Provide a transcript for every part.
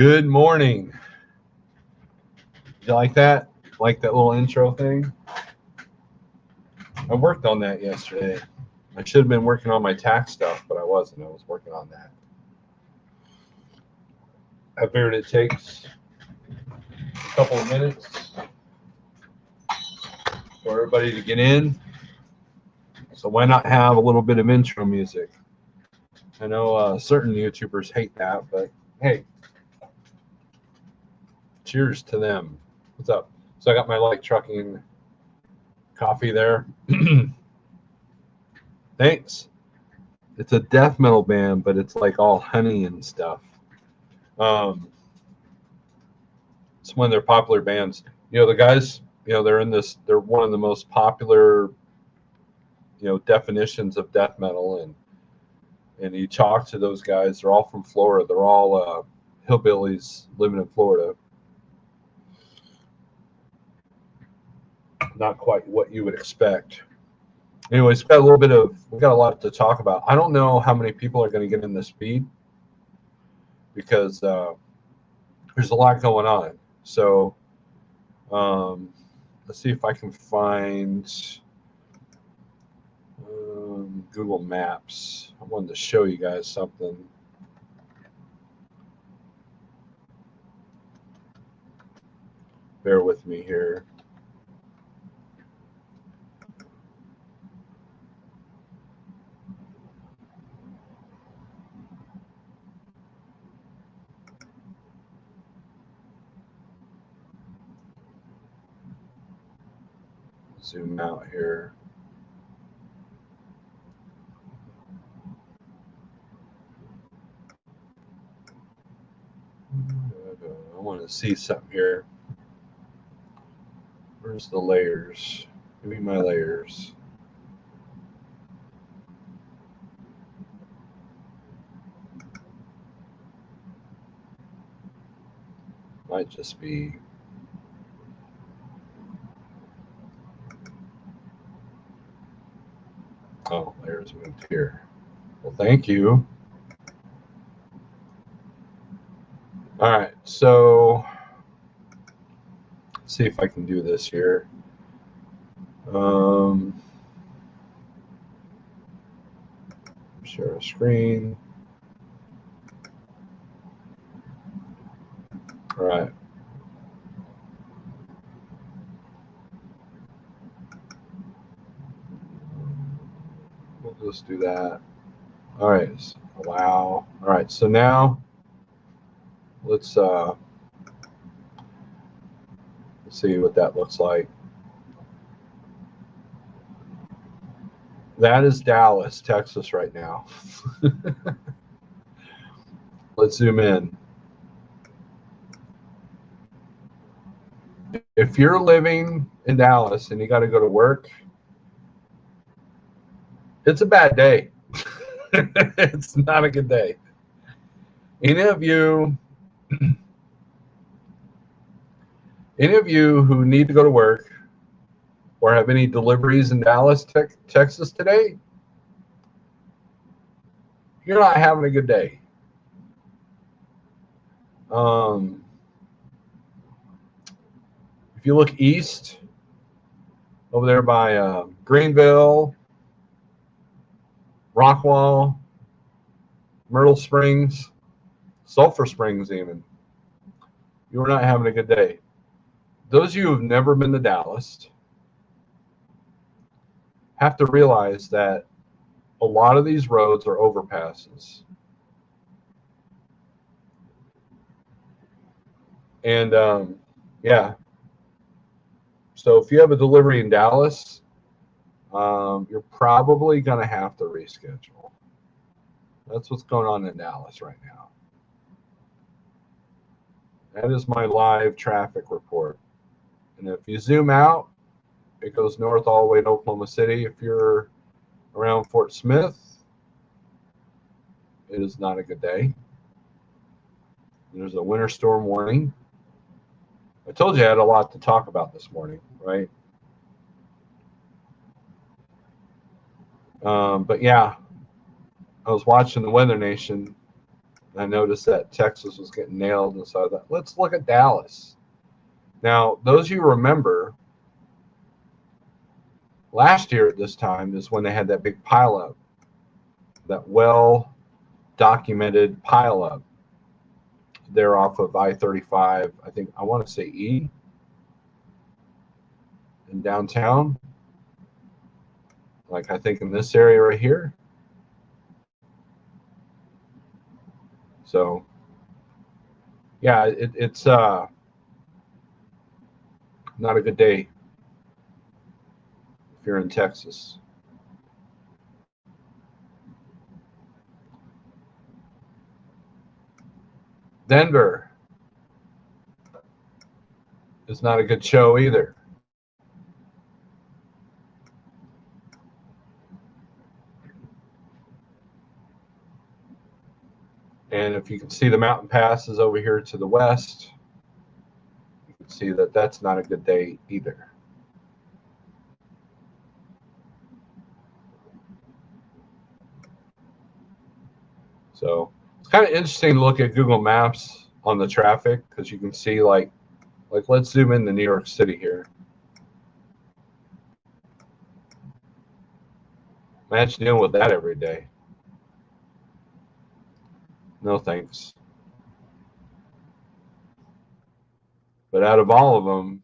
Good morning. You like that? Like that little intro thing? I worked on that yesterday. I should have been working on my tax stuff, but I wasn't. I was working on that. I figured it takes a couple of minutes for everybody to get in. So why not have a little bit of intro music? I know certain YouTubers hate that, but hey, cheers to them. What's up? So I got my light trucking coffee there. Thanks. It's a death metal band, but it's like all honey and stuff. It's one of their popular bands. You know, the guys, they're one of the most popular, definitions of death metal. And you talk to those guys, they're all from Florida. They're all hillbillies living in Florida. Not quite what you would expect. Anyways, we got a lot to talk about. I don't know how many people are going to get in this feed because there's a lot going on. So let's see if I can find Google Maps. I wanted to show you guys something. Bear with me here. Zoom out here. I want to see something here. Where's the layers? Give me my layers. Might just be. Oh, layers moved here. Well, thank you. All right, so let's see if I can do this here. Share a screen. All right. We'll just do that. All right. Allow. All right. So now let's see what that looks like. That is Dallas, Texas right now. Let's zoom in. If you're living in Dallas and you got to go to work, it's a bad day. It's not a good day. Any of you who need to go to work or have any deliveries in Dallas, Texas today, you're not having a good day. If you look east, over there by Greenville, Rockwall, Myrtle Springs, Sulphur Springs even, you're not having a good day. Those of you who've never been to Dallas have to realize that a lot of these roads are overpasses. And yeah, so if you have a delivery in Dallas, you're probably going to have to reschedule. That's what's going on in Dallas right now. That is my live traffic report. And if you zoom out, it goes north all the way to Oklahoma City. If you're around Fort Smith, it is not a good day. There's a winter storm warning. I told you I had a lot to talk about this morning, right? But yeah, I was watching the Weather Nation I noticed that Texas was getting nailed, and so I thought, let's look at Dallas. Now, those you remember, last year at this time is when they had that big pileup, that well-documented pileup there off of I-35. I think I want to say E in downtown. Like I think in this area right here. So, yeah, it's not a good day if you're in Texas. Denver is not a good show either. And if you can see the mountain passes over here to the west, you can see that that's not a good day either. So it's kind of interesting to look at Google Maps on the traffic because you can see like let's zoom into New York City here. Imagine dealing with that every day. No thanks. But out of all of them,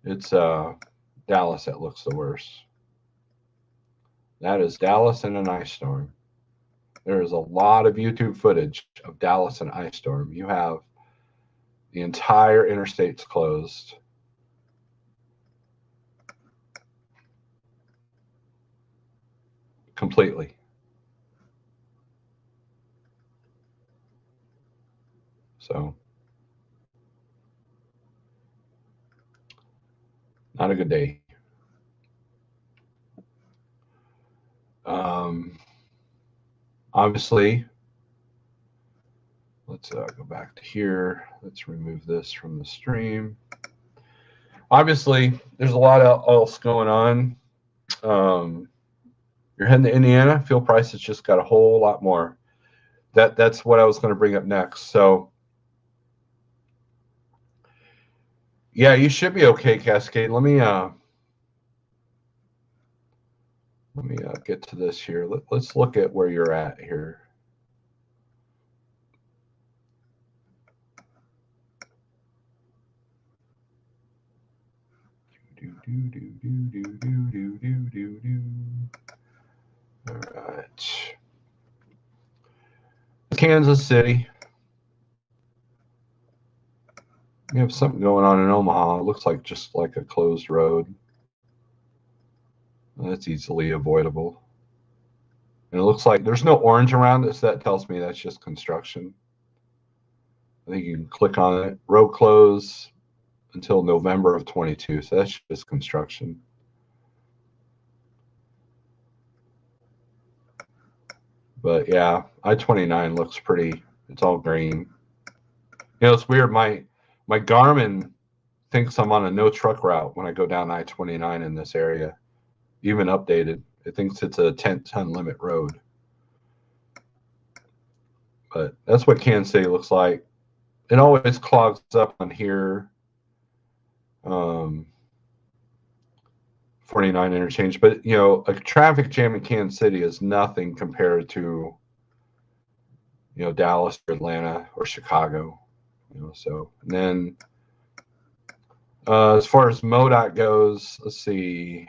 it's Dallas that looks the worst. That is Dallas in an ice storm. There is a lot of YouTube footage of Dallas in ice storm. You have the entire interstates closed. Completely. So, not a good day. Obviously, let's go back to here. Let's remove this from the stream. Obviously, there's a lot else going on. You're heading to Indiana. Fuel prices just got a whole lot more. That's what I was going to bring up next. So, yeah, you should be okay, Cascade. Let me get to this here. Let's look at where you're at here. All right. Kansas City. We have something going on in Omaha. It looks like just like a closed road. That's easily avoidable. And it looks like there's no orange around it, so that tells me that's just construction. I think you can click on it. Road close until November of 22, so that's just construction. But yeah, I-29 looks pretty. It's all green. You know, it's weird. My Garmin thinks I'm on a no truck route when I go down I-29 in this area. Even updated, it thinks it's a 10-ton limit road. But that's what Kansas City looks like. It always clogs up on here. 49 interchange, but you know, a traffic jam in Kansas City is nothing compared to, you know, Dallas or Atlanta or Chicago. You know, so and then as far as MoDOT goes, let's see.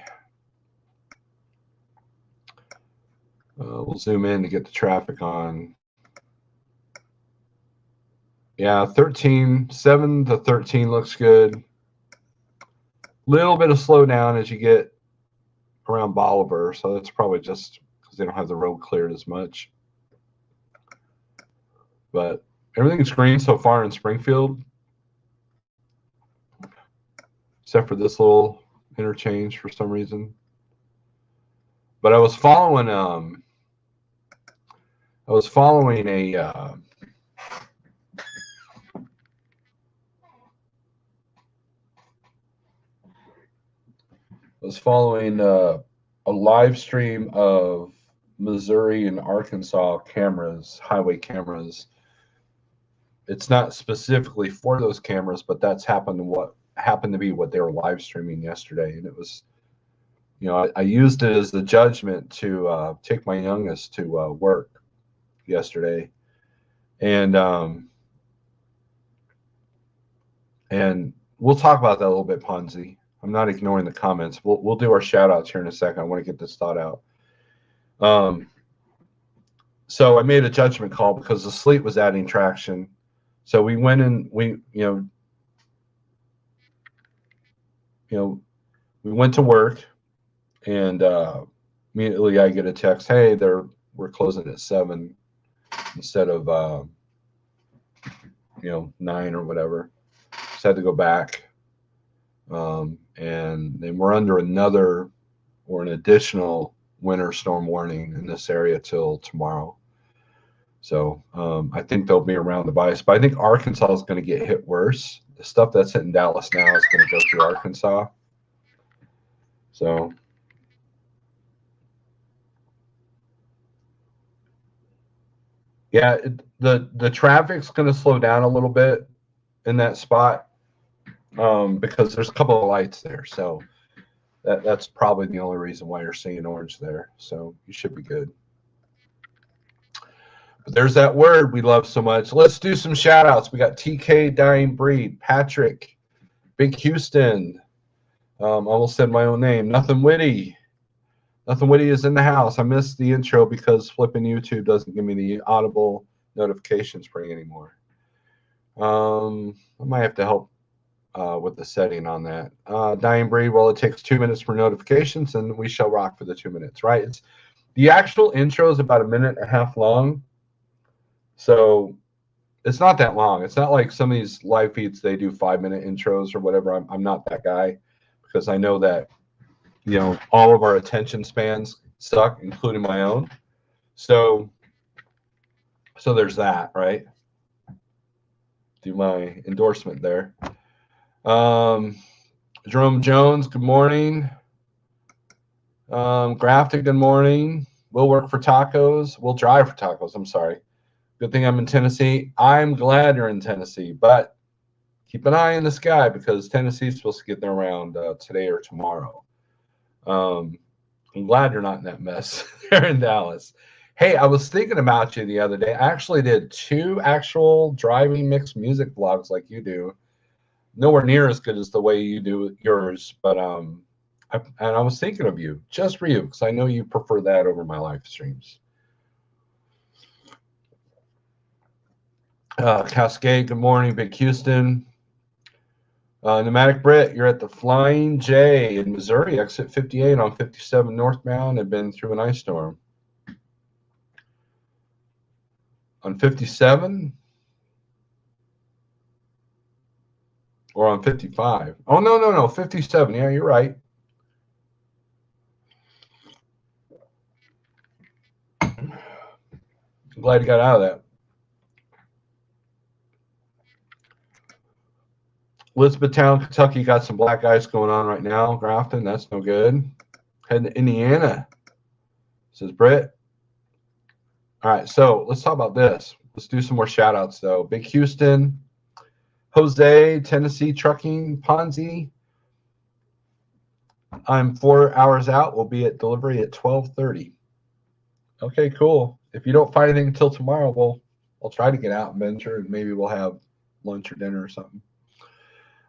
We'll zoom in to get the traffic on. Yeah, 7 to 13 looks good. Little bit of slowdown as you get around Bolivar, so that's probably just because they don't have the road cleared as much. But everything's green so far in Springfield, except for this little interchange for some reason. But I was following a live stream of Missouri and Arkansas cameras, highway cameras. It's not specifically for those cameras, but that's happened to be what they were live streaming yesterday, and it was, I used it as the judgment to take my youngest to work yesterday, and we'll talk about that a little bit, Ponzi. I'm not ignoring the comments. We'll do our shout outs here in a second. I want to get this thought out. So I made a judgment call because the sleet was adding traction. So we went and we went to work, and immediately I get a text, hey, we're closing at 7 instead of 9 or whatever. So I had to go back, and then we're under an additional winter storm warning in this area till tomorrow. So I think they'll be around the bias, but I think Arkansas is going to get hit worse. The stuff that's hitting Dallas now is going to go through Arkansas. So yeah, the traffic's going to slow down a little bit in that spot because there's a couple of lights there. So that's probably the only reason why you're seeing orange there. So you should be good. But there's that word we love so much. Let's do some shout outs. We got TK Dying Breed, Patrick, Big Houston. I almost said my own name. Nothing Witty. Nothing Witty is in the house. I missed the intro because flipping YouTube doesn't give me the audible notification spring anymore. I might have to help with the setting on that. Dying Breed, well, it takes 2 minutes for notifications, and we shall rock for the 2 minutes, right? The actual intro is about 1.5 minutes long. So it's not that long. It's not like some of these live feeds, they do 5-minute intros or whatever. I'm not that guy because I know that, all of our attention spans suck, including my own. So there's that, right? Do my endorsement there. Jerome Jones, good morning. Grafton, good morning. We'll work for tacos. We'll drive for tacos. I'm sorry. Good thing I'm in Tennessee. I'm glad you're in Tennessee, but keep an eye in the sky because Tennessee's supposed to get there around today or tomorrow. I'm glad you're not in that mess there in Dallas. Hey, I was thinking about you the other day. I actually did 2 actual driving mixed music vlogs like you do. Nowhere near as good as the way you do yours, but I was thinking of you just for you because I know you prefer that over my live streams. Cascade, good morning. Big Houston. Pneumatic Brit, you're at the Flying J in Missouri, exit 58 on 57 northbound. Have been through an ice storm. On 57 or on 55? Oh, no, 57. Yeah, you're right. I'm glad you got out of that. Elizabethtown, Kentucky got some black ice going on right now. Grafton, that's no good. Heading to Indiana, says Britt. All right, so let's talk about this. Let's do some more shout outs, though. Big Houston, Jose, Tennessee Trucking, Ponzi. I'm 4 hours out. We'll be at delivery at 12:30. Okay, cool. If you don't find anything until tomorrow, I'll try to get out and venture, and maybe we'll have lunch or dinner or something.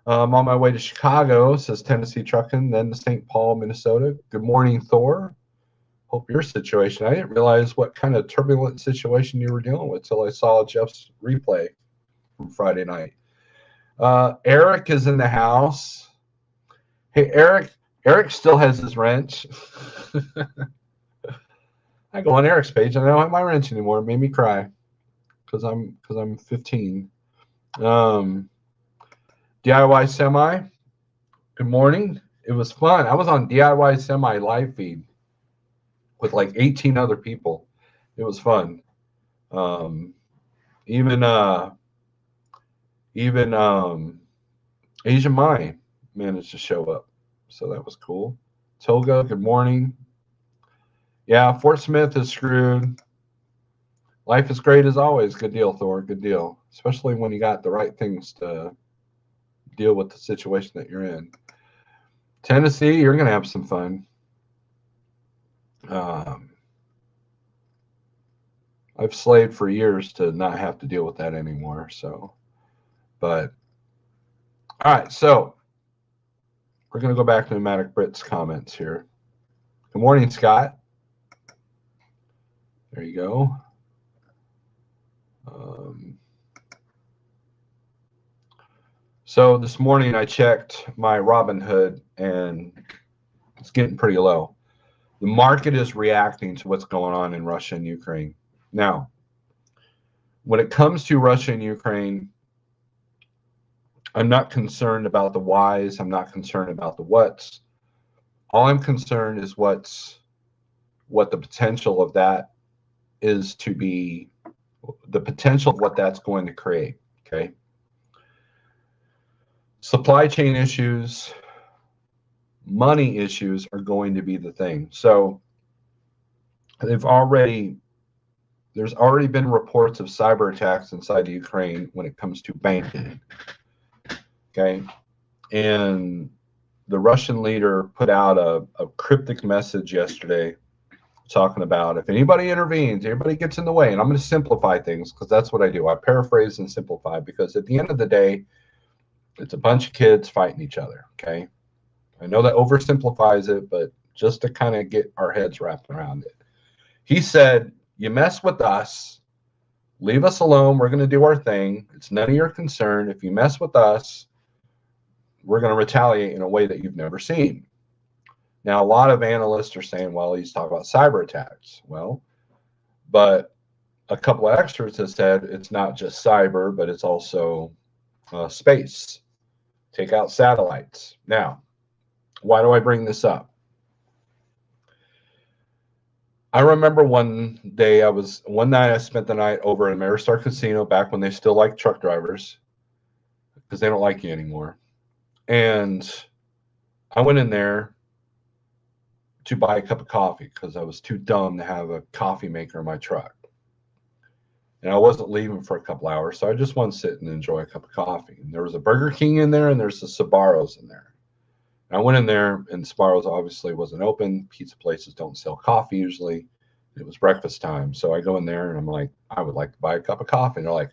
I'm on my way to Chicago, says Tennessee Trucking, then to St. Paul, Minnesota. Good morning, Thor. Hope your situation. I didn't realize what kind of turbulent situation you were dealing with till I saw Jeff's replay from Friday night. Eric is in the house. Hey, Eric. Eric still has his wrench. I go on Eric's page and I don't have my wrench anymore. It made me cry because I'm 15. DIY Semi. Good morning. It was fun. I was on DIY Semi live feed with like 18 other people. It was fun. Even Asian Mai managed to show up, so that was cool. Toga, good morning. Yeah, Fort Smith is screwed. Life is great as always. Good deal, Thor. Good deal. Especially when you got the right things to deal with the situation that you're in. Tennessee, you're going to have some fun. I've slaved for years to not have to deal with that anymore. So, but all right. So we're going to go back to Pneumatic Brit's comments here. Good morning, Scott. There you go. So this morning I checked my Robinhood and it's getting pretty low. The market is reacting to what's going on in Russia and Ukraine. Now, when it comes to Russia and Ukraine, I'm not concerned about the whys. I'm not concerned about the whats. All I'm concerned is what the potential of that is to be, the potential of what that's going to create. Okay. Supply chain issues, money issues are going to be the thing. So there's already been reports of cyber attacks inside of Ukraine when it comes to banking. Okay. And the Russian leader put out a cryptic message yesterday talking about if anybody intervenes, anybody gets in the way, and I'm going to simplify things because that's what I do. I paraphrase and simplify because at the end of the day, it's a bunch of kids fighting each other, okay? I know that oversimplifies it, but just to kind of get our heads wrapped around it. He said, you mess with us, leave us alone. We're going to do our thing. It's none of your concern. If you mess with us, we're going to retaliate in a way that you've never seen. Now, a lot of analysts are saying, well, he's talking about cyber attacks. Well, but a couple of experts have said it's not just cyber, but it's also space. Take out satellites. Now, why do I bring this up? I remember one night I spent the night over in Ameristar Casino back when they still liked truck drivers because they don't like you anymore. And I went in there to buy a cup of coffee because I was too dumb to have a coffee maker in my truck. And I wasn't leaving for a couple hours, so I just wanted to sit and enjoy a cup of coffee. And there was a Burger King in there, and there's a Sbarro's in there. And I went in there, and Sbarro's obviously wasn't open. Pizza places don't sell coffee usually. It was breakfast time, so I go in there, and I'm like, I would like to buy a cup of coffee. And they're like,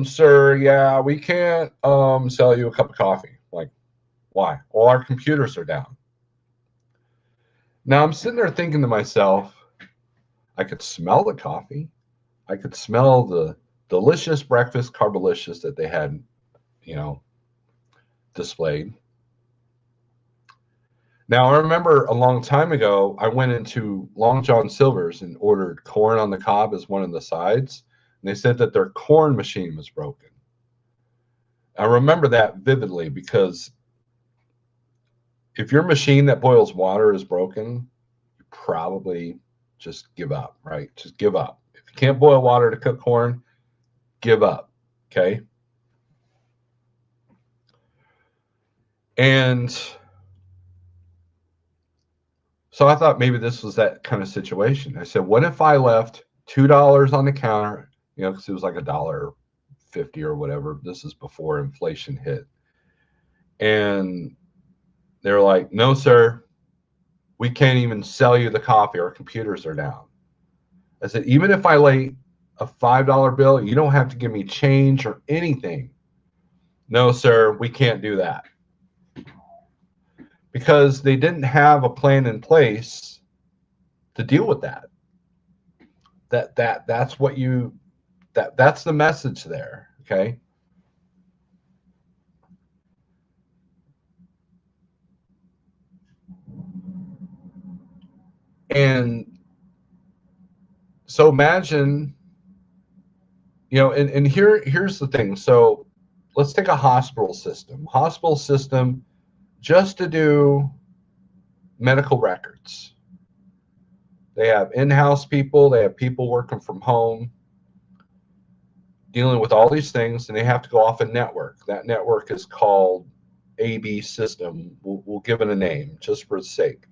sir, yeah, we can't sell you a cup of coffee. I'm like, why? Well, our computers are down. Now I'm sitting there thinking to myself, I could smell the coffee. I could smell the delicious breakfast carbolicious that they had, displayed. Now, I remember a long time ago, I went into Long John Silver's and ordered corn on the cob as one of the sides. And they said that their corn machine was broken. I remember that vividly because if your machine that boils water is broken, you probably just give up, right? Just give up. If you can't boil water to cook corn, give up, okay? And so I thought maybe this was that kind of situation. I said, what if I left $2 on the counter, because it was like $1.50 or whatever. This is before inflation hit. And they're like, no, sir, we can't even sell you the coffee. Our computers are down. I said, even if I lay a $5 bill, you don't have to give me change or anything. No, sir, we can't do that. Because they didn't have a plan in place to deal with that. That's the message there, okay? And so imagine, and here's the thing. So let's take a hospital system. Hospital system just to do medical records. They have in-house people, they have people working from home, dealing with all these things, and they have to go off a network. That network is called AB system. We'll give it a name just for its sake.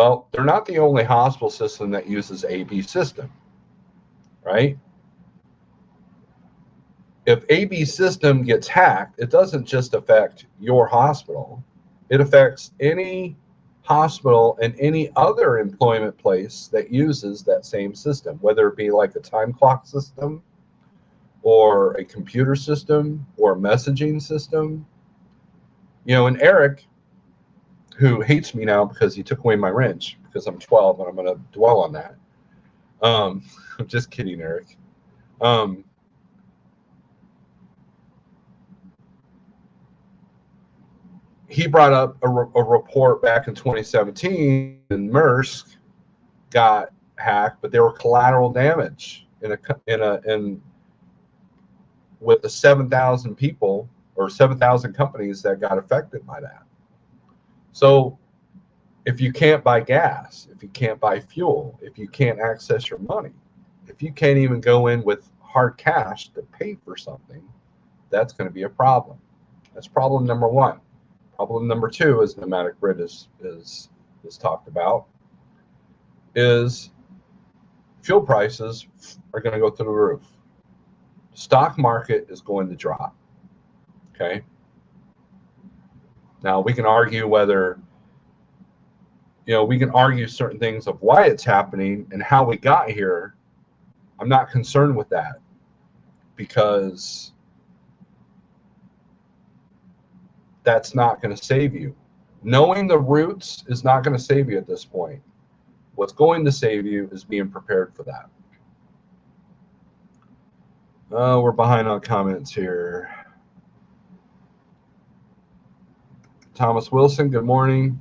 Well, they're not the only hospital system that uses AB system, right? If AB system gets hacked, it doesn't just affect your hospital. It affects any hospital and any other employment place that uses that same system, whether it be like a time clock system or a computer system or a messaging system. You know, and Eric, who hates me now because he took away my wrench because I'm 12, and I'm going to dwell on that. I'm just kidding, Eric. He brought up a report back in 2017, and Maersk got hacked, but there were collateral damage in with the 7,000 people or 7,000 companies that got affected by that. So if you can't buy gas, if you can't buy fuel, if you can't access your money, if you can't even go in with hard cash to pay for something, that's going to be a problem. That's problem number one. Problem number two, as pneumatic grid is talked about, is fuel prices are going to go through the roof. Stock market is going to drop. Okay. Now we can argue whether, we can argue certain things of why it's happening and how we got here. I'm not concerned with that because that's not going to save you. Knowing the roots is not going to save you at this point. What's going to save you is being prepared for that. We're behind on comments here. Thomas Wilson, good morning.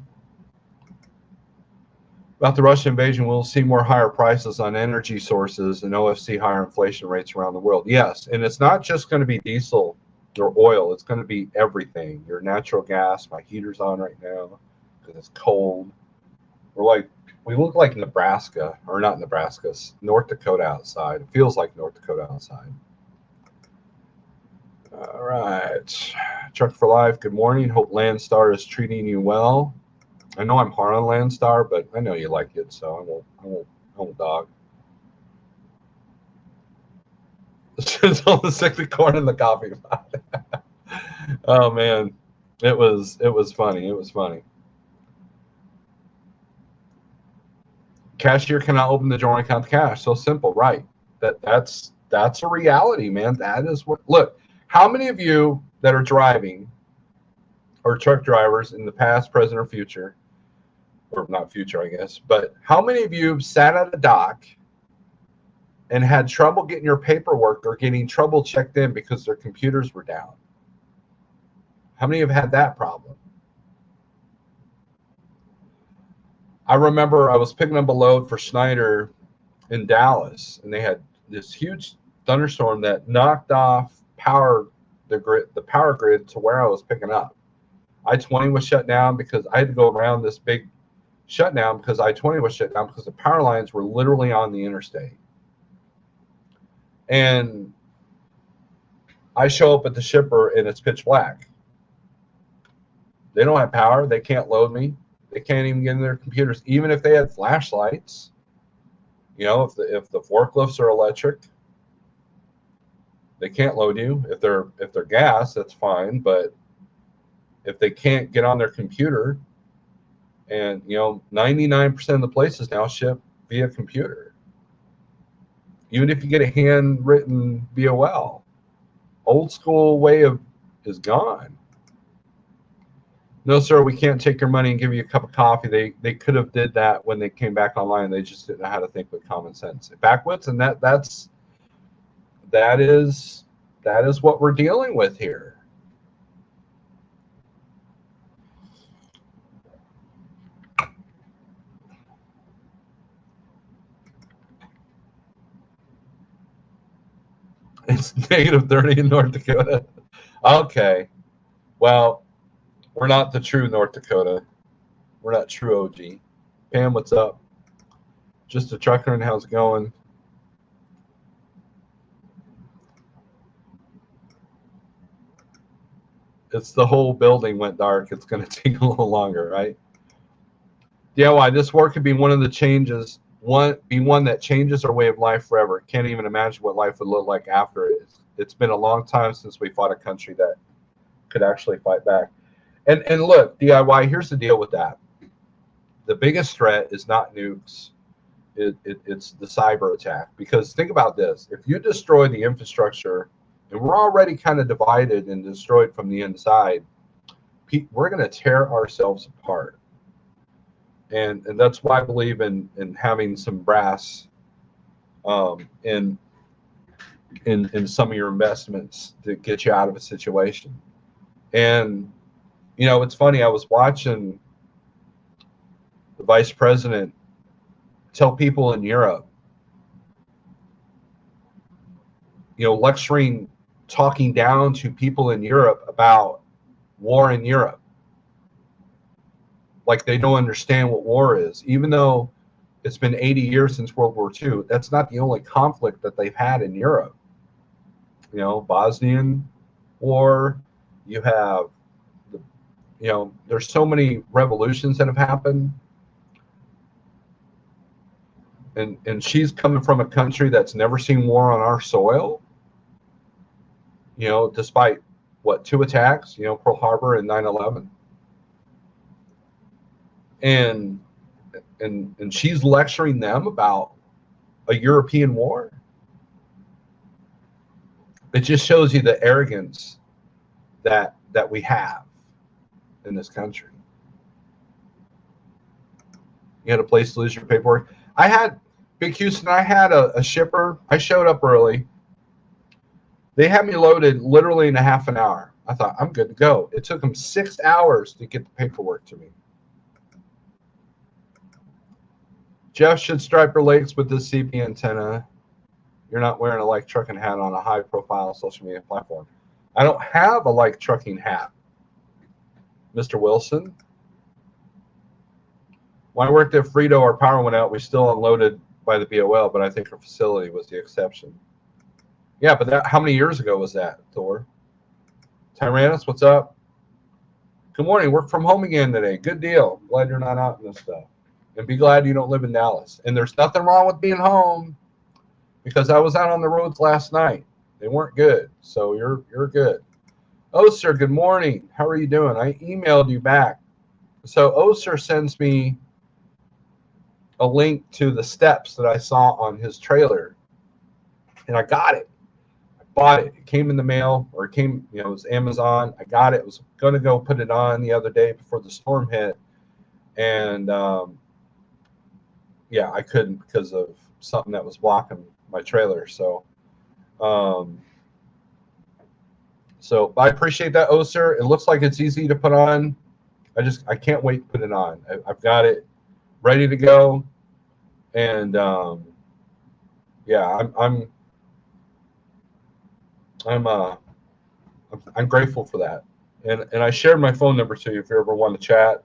About the Russian invasion, we'll see more higher prices on energy sources and OFC higher inflation rates around the world. Yes, and it's not just going to be diesel or oil. It's going to be everything. Your natural gas. My heater's on right now because it's cold. We look like Nebraska, or not Nebraska, North Dakota outside. It feels like North Dakota outside. All right. Truck for Life, good morning. Hope Landstar is treating you well. I know I'm hard on Landstar, but I know you like it, so I won't dog. It's all the sick corn in the coffee pot. Oh man, it was funny. It was funny. Cashier cannot open the drawer and count the cash. So simple, right? That's a reality, man. That is what. Look, how many of you that are driving or truck drivers in the past, present, or future, or not future, I guess, but how many of you sat at a dock and had trouble getting your paperwork or getting trouble checked in because their computers were down? How many have had that problem? I remember I was picking up a load for Schneider in Dallas, and they had this huge thunderstorm that knocked off the power grid to where I was picking up. I-20 was shut down because I had to go around this big shutdown because I-20 was shut down because the power lines were literally on the interstate. And I show up at the shipper and it's pitch black. They don't have power. They can't load me. They can't even get in their computers. Even if they had flashlights, if the forklifts are electric, they can't load you. If they're gas, that's fine. But if they can't get on their computer, and 99% of the places now ship via computer. Even if you get a handwritten BOL, old school way is gone. No, sir, we can't take your money and give you a cup of coffee. They could have did that when they came back online. They just didn't know how to think with common sense. Backwoods, and that is what we're dealing with here. It's -30 in North Dakota. Okay. Well, we're not the true North Dakota. We're not true OG. Pam, what's up? Just a trucker, and how's it going? It's the whole building went dark. It's going to take a little longer, right? DIY, this war could be one of the changes, one that changes our way of life forever. Can't even imagine what life would look like after it. It's been a long time since we fought a country that could actually fight back. And look, DIY, here's the deal with that. The biggest threat is not nukes. It's the cyber attack. Because think about this. If you destroy the infrastructure, and we're already kind of divided and destroyed from the inside, we're going to tear ourselves apart. And that's why I believe in having some brass in some of your investments to get you out of a situation. And, you know, it's funny. I was watching the vice president tell people in Europe, you know, lecturing, talking down to people in Europe about war in Europe. Like they don't understand what war is, even though it's been 80 years since World War II. That's not the only conflict that they've had in Europe. You know, Bosnian War, you have, you know, there's so many revolutions that have happened. And she's coming from a country that's never seen war on our soil, you know, despite, what, 2 attacks, you know, Pearl Harbor and 9/11. And she's lecturing them about a European war. It just shows you the arrogance that we have in this country. You had a place to lose your paperwork. I had, Big Houston, I had a shipper. I showed up early. They had me loaded literally in a half an hour. I thought, I'm good to go. It took them 6 hours to get the paperwork to me. Jeff should stripe her legs with this CP antenna. You're not wearing a like trucking hat on a high-profile social media platform. I don't have a like trucking hat, Mr. Wilson. When I worked at Frito, our power went out. We still unloaded by the BOL, but I think our facility was the exception. Yeah, but that, how many years ago was that, Thor? Tyrannus, what's up? Good morning. Work from home again today. Good deal. Glad you're not out in this stuff. And be glad you don't live in Dallas. And there's nothing wrong with being home, because I was out on the roads last night. They weren't good. So you're good. Oh, sir, good morning. How are you doing? I emailed you back. So Oser sends me a link to the steps that I saw on his trailer. And I got it. I bought it. It came in the mail, or it came, you know, it was Amazon. I got it. I was going to go put it on the other day before the storm hit. And, yeah, I couldn't because of something that was blocking my trailer. So, so I appreciate that, Oser. It looks like it's easy to put on. I can't wait to put it on. I've got it ready to go. And, yeah, I'm grateful for that. And I shared my phone number to you if you ever want to chat,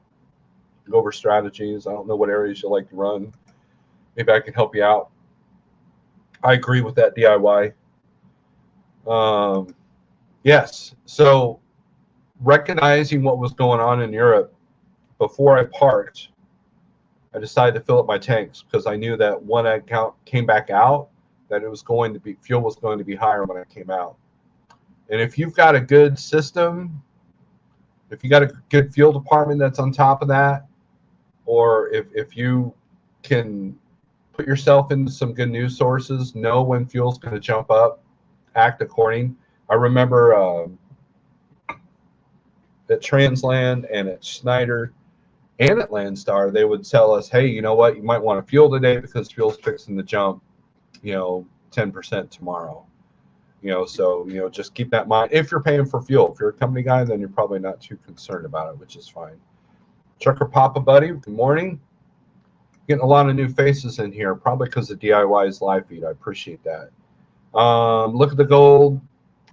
go over strategies. I don't know what areas you like to run. Maybe I can help you out. I agree with that, DIY. Yes. So recognizing what was going on in Europe, before I parked, I decided to fill up my tanks, because I knew that when I came back out, that it was going to be, fuel was going to be higher when I came out. And if you've got a good system, if you got a good fuel department that's on top of that, or if you can put yourself into some good news sources, know when fuel's going to jump up, act according. I remember at Transland and at Schneider and at Landstar, they would tell us, hey, you know what, you might want to fuel today because fuel's fixing to jump, you know, 10% tomorrow. You know, so, you know, just keep that in mind. If you're paying for fuel, if you're a company guy, then you're probably not too concerned about it, which is fine. Trucker Papa Buddy, good morning. Getting a lot of new faces in here, probably because of DIY's live feed. I appreciate that. Look at the gold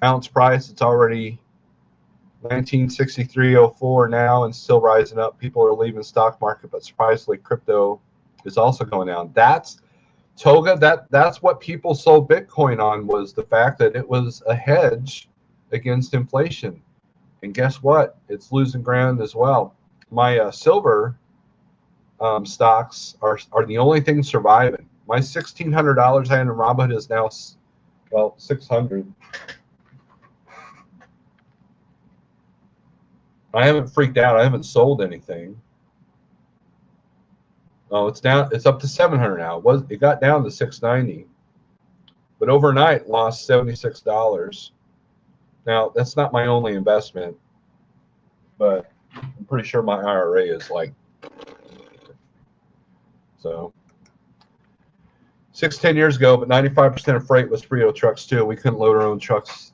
ounce price. It's already 1963.04 now and still rising up. People are leaving stock market, but surprisingly, crypto is also going down. That's Toga. That's what people sold Bitcoin on, was the fact that it was a hedge against inflation. And guess what? It's losing ground as well. My silver, stocks are the only thing surviving. My $1,600 I had in Robinhood is now, well, 600. I haven't freaked out. I haven't sold anything. Oh, it's down. It's up to 700 now. It got down to 690, but overnight lost $76. Now that's not my only investment, but I'm pretty sure my IRA is like so. 10 years ago, but 95% of freight was Frio trucks too. We couldn't load our own trucks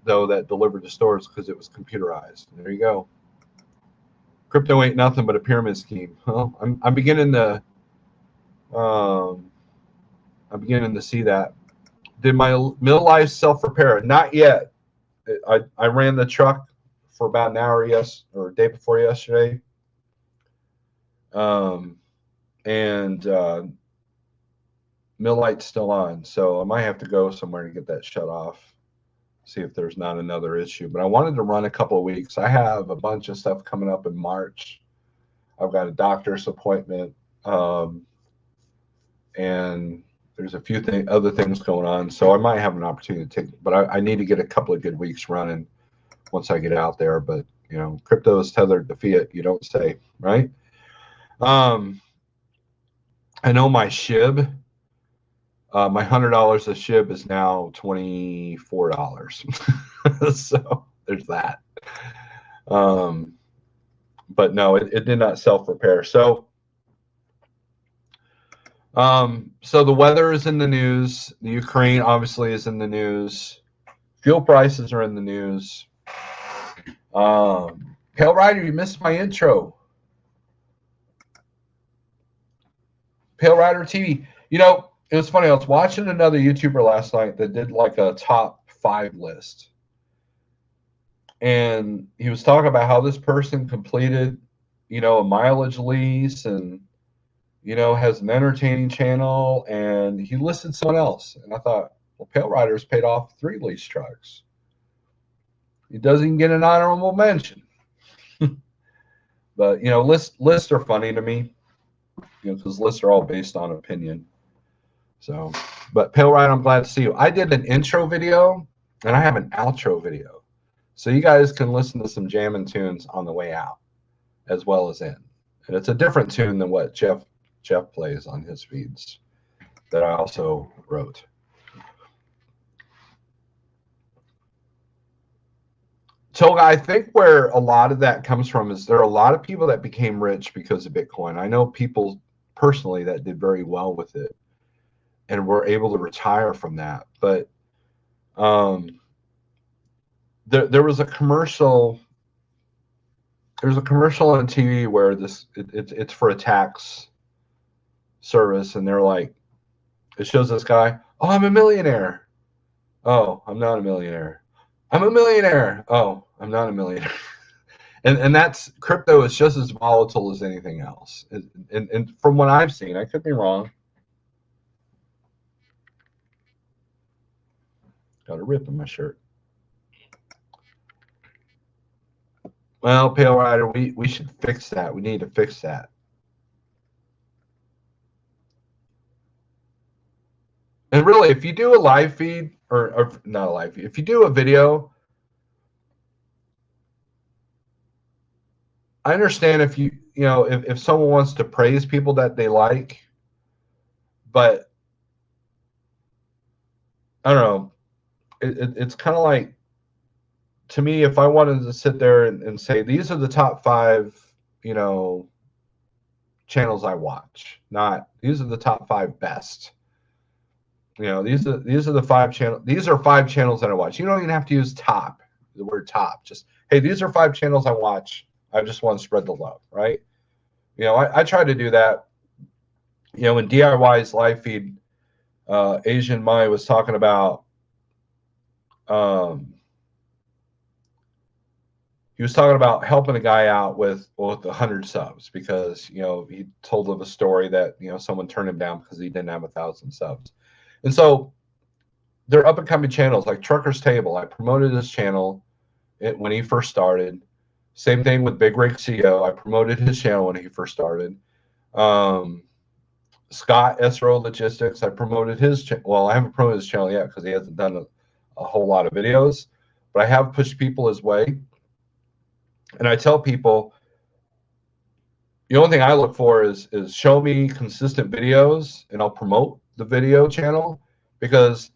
though that delivered to stores because it was computerized. There you go. Crypto ain't nothing but a pyramid scheme. Well, I'm beginning to see that. Did my mill life self-repair? Not yet. I ran the truck for about an hour day before yesterday. And mill light's still on, so I might have to go somewhere to get that shut off. See if there's not another issue. But I wanted to run a couple of weeks. I have a bunch of stuff coming up in March. I've got a doctor's appointment, and there's a few other things going on. So I might have an opportunity to take, but I need to get a couple of good weeks running once I get out there. But you know, crypto is tethered to fiat. You don't say, right? I know my SHIB. My $100 a SHIB is now $24. So there's that. But no, it did not self-repair. So the weather is in the news. The Ukraine obviously is in the news. Fuel prices are in the news. Pale Rider, you missed my intro. Pale Rider TV. You know, it was funny. I was watching another YouTuber last night that did like a top 5 list. And he was talking about how this person completed, you know, a mileage lease and, you know, has an entertaining channel. And he listed someone else. And I thought, well, Pale Rider's paid off 3 lease trucks. He doesn't get an honorable mention. But, you know, lists are funny to me, you know, because lists are all based on opinion. So, but Pale Rider, I'm glad to see you. I did an intro video and I have an outro video. So you guys can listen to some jamming tunes on the way out as well as in. And it's a different tune than what Jeff plays on his feeds that I also wrote. So I think where a lot of that comes from is there are a lot of people that became rich because of Bitcoin. I know people personally that did very well with it and were able to retire from that. But there was a commercial. There's a commercial on TV where it's for a tax service, and they're like, it shows this guy. Oh, I'm a millionaire. Oh, I'm not a millionaire. I'm a millionaire. Oh, I'm not a millionaire. and that's crypto is just as volatile as anything else. And from what I've seen, I could be wrong. Got a rip in my shirt. Well, Pale Rider, we should fix that. We need to fix that. And really, if you do a live feed, or not a live feed, if you do a video, I understand if if someone wants to praise people that they like, but I don't know. It's kind of like, to me, if I wanted to sit there and say, these are the top 5, channels I watch, not these are the top 5 best. These are the 5 channels. These are 5 channels that I watch. You don't even have to use top, the word top. Just, hey, these are 5 channels I watch. I just want to spread the love, right? I try to do that. In DIY's live feed, Asian Mai was talking about, he was talking about helping a guy out with 100 subs because, he told of a story that, someone turned him down because he didn't have 1,000 subs. And so they're up and coming channels like Trucker's Table. I promoted his channel when he first started. Same thing with Big Rig CEO. I promoted his channel when he first started. Scott SRO Logistics, I promoted his well, I haven't promoted his channel yet because he hasn't done a whole lot of videos, but I have pushed people his way. And I tell people, the only thing I look for is show me consistent videos and I'll promote the video channel, because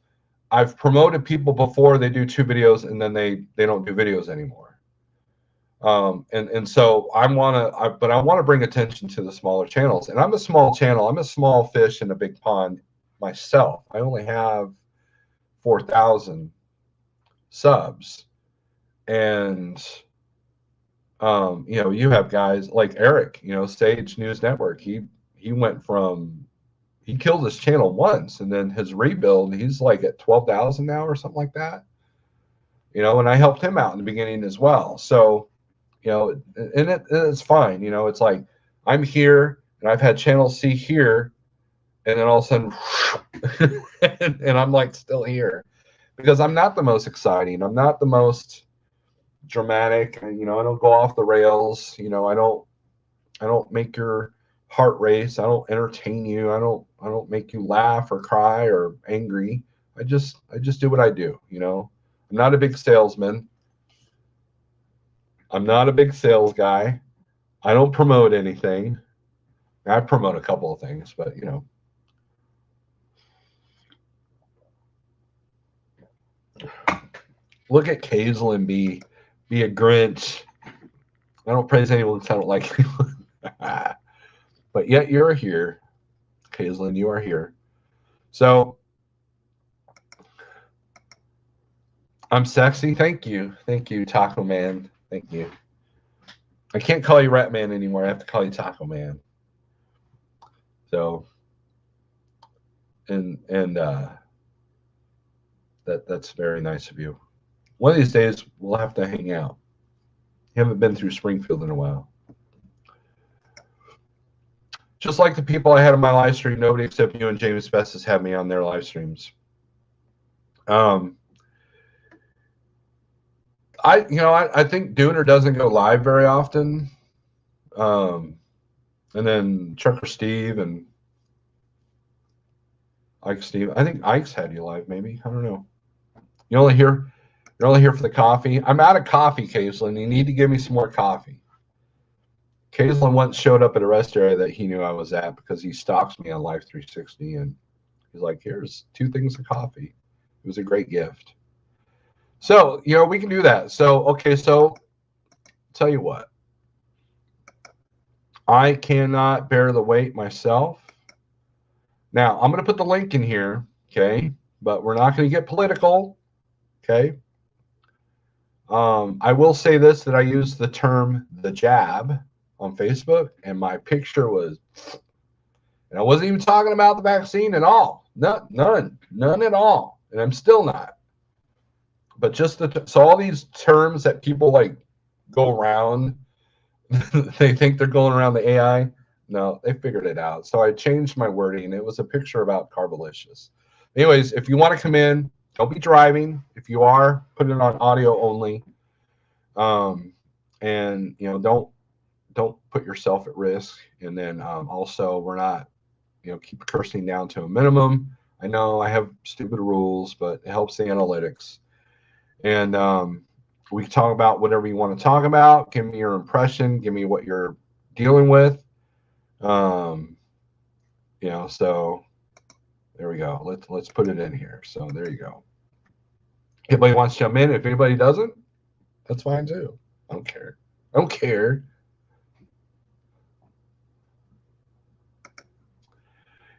I've promoted people before they do 2 videos and then they don't do videos anymore. And so I want to bring attention to the smaller channels. And I'm a small channel. I'm a small fish in a big pond myself. I only have 4,000 subs. And you have guys like Eric, Sage News Network. He killed his channel once, and then his rebuild, he's like at 12,000 now or something like that. And I helped him out in the beginning as well. So, and it's fine. It's like I'm here and I've had channel C here, and then all of a sudden, and I'm like still here because I'm not the most exciting. I'm not the most dramatic. I don't go off the rails. I don't make your heart race. I don't entertain you. I don't make you laugh or cry or angry. I just do what I do. I'm not a big salesman. I'm not a big sales guy. I don't promote anything. I promote a couple of things, but look at Kaislyn be a Grinch. I don't praise anyone because I don't like anyone. But yet you're here, Kaislyn. You are here. So I'm sexy. Thank you, Taco Man. Thank you. I can't call you Rat Man anymore. I have to call you Taco Man. So, and that's very nice of you. One of these days we'll have to hang out. You haven't been through Springfield in a while. Just like the people I had on my live stream, nobody except you and James Bestis had me on their live streams. I think Dooner doesn't go live very often. And then Trucker Steve and Ike Steve. I think Ike's had you live, maybe. I don't know. You're only here for the coffee. I'm out of coffee, Kaislyn. You need to give me some more coffee. Kaislyn once showed up at a rest area that he knew I was at because he stalks me on Life 360, and he's like, "Here's 2 things of coffee." It was a great gift. So, we can do that. So, okay, so tell you what. I cannot bear the weight myself. Now, I'm going to put the link in here, okay? But we're not going to get political, okay? I will say this, that I used the term the jab on Facebook, and my picture was, and I wasn't even talking about the vaccine at all. None at all. And I'm still not. But just so all these terms that people like go around, they think they're going around the AI. No, they figured it out. So I changed my wording. It was a picture about Carbolicious. Anyways, if you want to come in, don't be driving. If you are, put it on audio only. And don't put yourself at risk. And then also, we're not, keep cursing down to a minimum. I know I have stupid rules, but it helps the analytics. And we can talk about whatever you want to talk about. Give me your impression. Give me what you're dealing with. So there we go. Let's put it in here. So there you go. Anybody wants to jump in? If anybody doesn't, that's fine too. I don't care.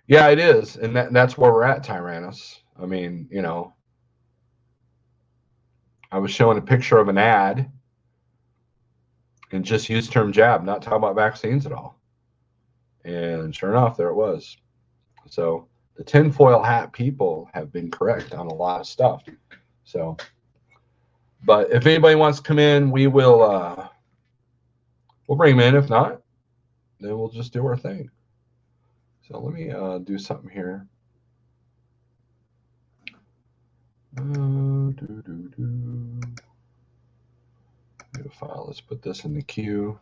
Yeah, it is, and that's where we're at, Tyrannus. I mean, I was showing a picture of an ad and just used term jab, not talking about vaccines at all. And sure enough, there it was. So the tinfoil hat people have been correct on a lot of stuff. So, but if anybody wants to come in, we'll bring them in. If not, then we'll just do our thing. So let me do something here. New file. Let's put this in the queue.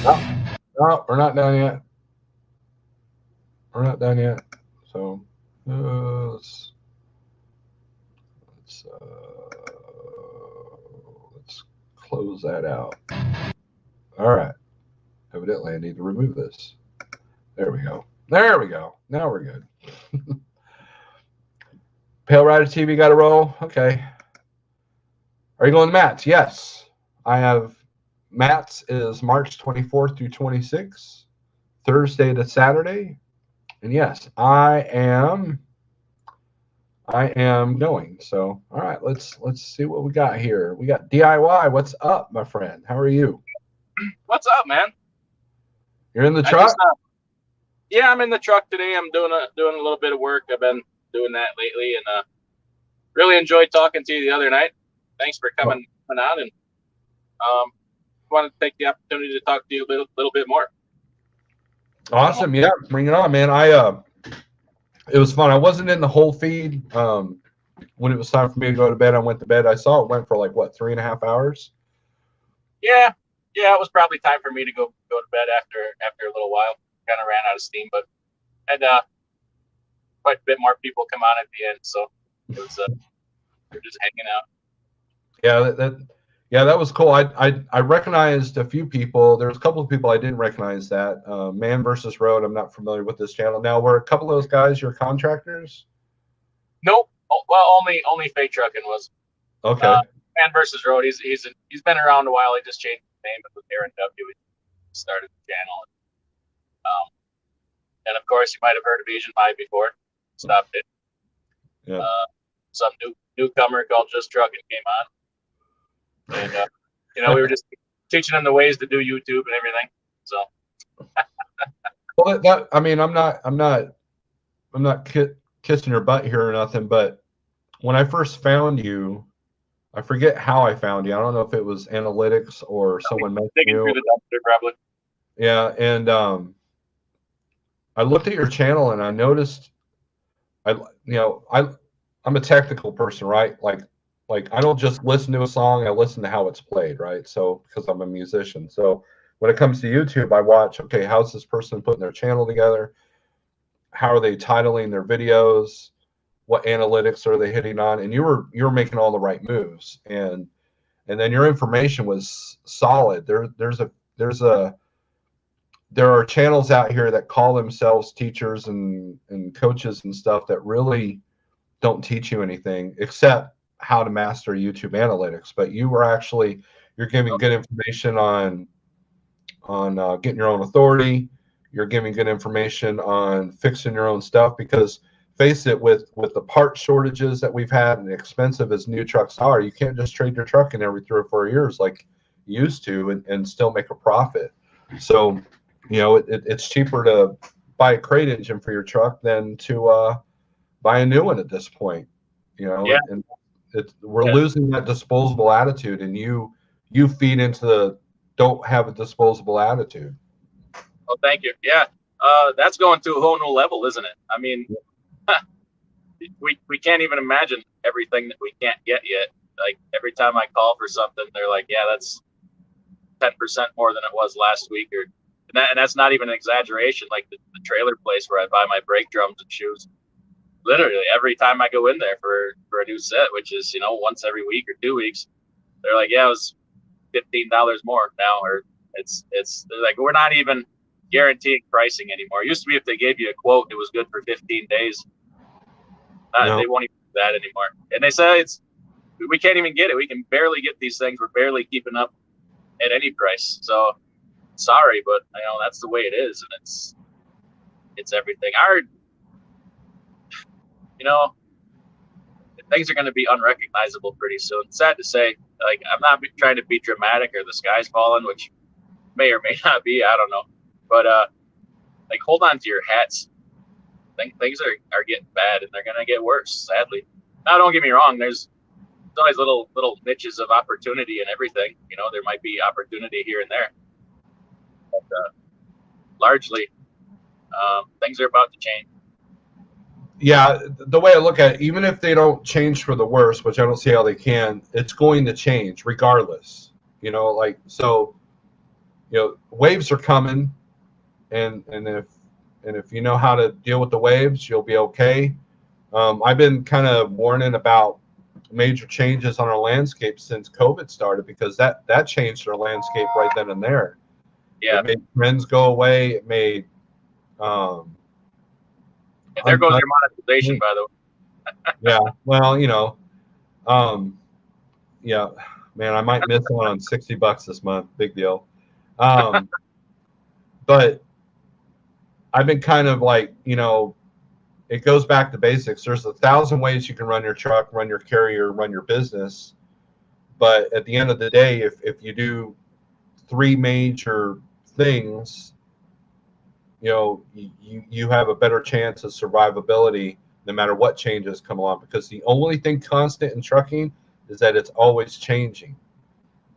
No, no, we're not done yet. We're not done yet. So let's let's close that out. All right. Evidently, I need to remove this. There we go. There we go. Now we're good. Pale Rider TV got a roll. Okay. Are you going to Matt's? Yes. I have Matt's is March 24th through 26th, Thursday to Saturday. And yes, I am going. So, all right, let's see what we got here. We got DIY. What's up, my friend? How are you? What's up, man? You're in the truck? Yeah, I'm in the truck today. I'm doing a little bit of work. I've been doing that lately, and really enjoyed talking to you the other night. Thanks for coming on, and wanted to take the opportunity to talk to you a little bit more. Awesome, yeah, bring it on, man. It was fun. I wasn't in the whole feed. When it was time for me to go to bed, I went to bed. I saw it went for like what, 3.5 hours. Yeah, it was probably time for me to go to bed after a little while. Kind of ran out of steam, but had quite a bit more people come on at the end, so it was we're just hanging out. Yeah, that was cool. I recognized a few people. There was a couple of people I didn't recognize. That Man versus Road. I'm not familiar with this channel. Now, were a couple of those guys your contractors? Nope. Well, only Fake Trucking was. Okay. Man versus Road. He's been around a while. He just changed his name with Aaron W. He started the channel. And of course, you might have heard of Asian Pie before. Stopped it. Yeah. Some newcomer called Just Trucking came on, and we were just teaching him the ways to do YouTube and everything. So. Well, I mean, I'm not kissing your butt here or nothing, but when I first found you, I forget how I found you. I don't know if it was analytics or someone mentioned you. Through the dumpster, probably. Yeah, and I looked at your channel and I noticed, I'm a technical person, right? Like I don't just listen to a song, I listen to how it's played, right? So because I'm a musician. So when it comes to YouTube, I watch, okay, how's this person putting their channel together? How are they titling their videos? What analytics are they hitting on? And you were making all the right moves, and then your information was solid. There are channels out here that call themselves teachers and coaches and stuff that really don't teach you anything except how to master YouTube analytics. But you're giving good information on getting your own authority. You're giving good information on fixing your own stuff, because face it, with the part shortages that we've had and expensive as new trucks are, you can't just trade your truck in every 3 or 4 years like you used to and still make a profit. So it's cheaper to buy a crate engine for your truck than to buy a new one at this point. Yeah. And we're losing that disposable attitude, and you feed into the don't have a disposable attitude. Oh, thank you. Yeah, that's going to a whole new level, isn't it? I mean, we can't even imagine everything that we can't get yet. Like every time I call for something, they're like, "Yeah, that's 10% more than it was last week," and that's not even an exaggeration. Like the trailer place where I buy my brake drums and shoes, literally every time I go in there for a new set, which is once every week or 2 weeks, they're like, "Yeah, it was $15 more now," or they're like, "We're not even guaranteeing pricing anymore." It used to be if they gave you a quote, it was good for 15 days. No. They won't even do that anymore. And they say we can't even get it. We can barely get these things. We're barely keeping up at any price. So sorry, but that's the way it is, and it's everything. Things are going to be unrecognizable pretty soon. It's sad to say. Like, I'm not trying to be dramatic or the sky's falling, which may or may not be. I don't know. But like, hold on to your hats. Things are getting bad, and they're going to get worse, sadly. Now, don't get me wrong. There's always little niches of opportunity and everything. There might be opportunity here and there. But largely, things are about to change. Yeah, the way I look at it, even if they don't change for the worse, which I don't see how they can, it's going to change regardless. waves are coming, and if you know how to deal with the waves, you'll be okay. I've been kind of warning about major changes on our landscape since COVID started, because that changed our landscape right then and there. Yeah. It made trends go away. It made there goes your monetization, by the way. Yeah, well, yeah, man, I might miss out on $60 this month. Big deal. But I've been kind of like, it goes back to basics. There's 1,000 ways you can run your truck, run your carrier, run your business. But at the end of the day, if you do 3 major things, you have a better chance of survivability no matter what changes come along, because the only thing constant in trucking is that it's always changing.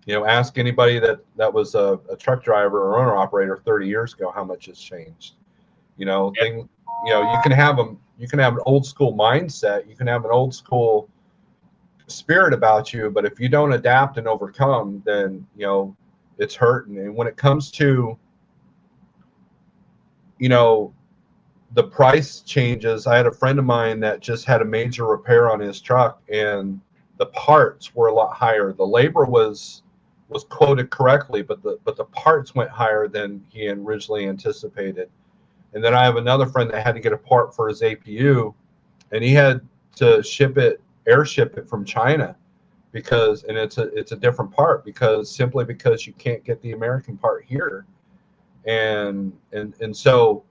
Ask anybody that was a truck driver or owner operator 30 years ago how much has changed. Things, you can have an old school mindset, you can have an old school spirit about you, but if you don't adapt and overcome, then it's hurting. And when it comes to the price changes, I had a friend of mine that just had a major repair on his truck, and the parts were a lot higher. The labor was quoted correctly, but the parts went higher than he had originally anticipated. And then I have another friend that had to get a part for his APU, and he had to airship it from China, and it's a different part, because you can't get the American part here. And so,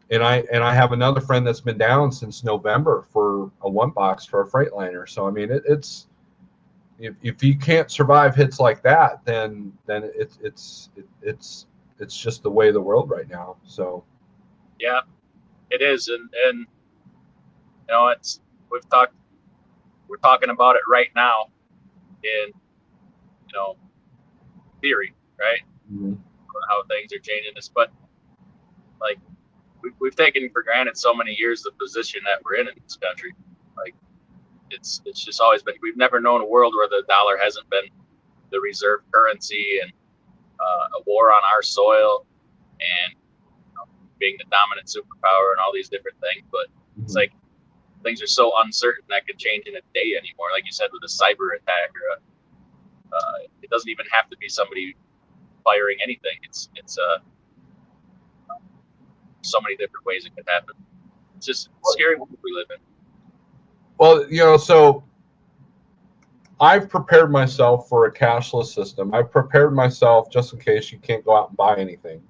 and I have another friend that's been down since November for a 1-box for a Freightliner. So I mean, it's if you can't survive hits like that, then it's just the way of the world right now. So yeah, it is, and we're talking about it right now in theory, right? mm-hmm. How things are changing this, but like we've taken for granted so many years the position that we're in this country. Like it's just always been. We've never known a world where the dollar hasn't been the reserve currency, and a war on our soil, and being the dominant superpower, and all these different things. But it's like things are so uncertain that could change in a day anymore. Like you said, with a cyber attack, or it doesn't even have to be somebody firing anything. It's so many different ways it could happen. It's just scary world we live in. Well, so I've prepared myself for a cashless system. I've prepared myself just in case you can't go out and buy anything.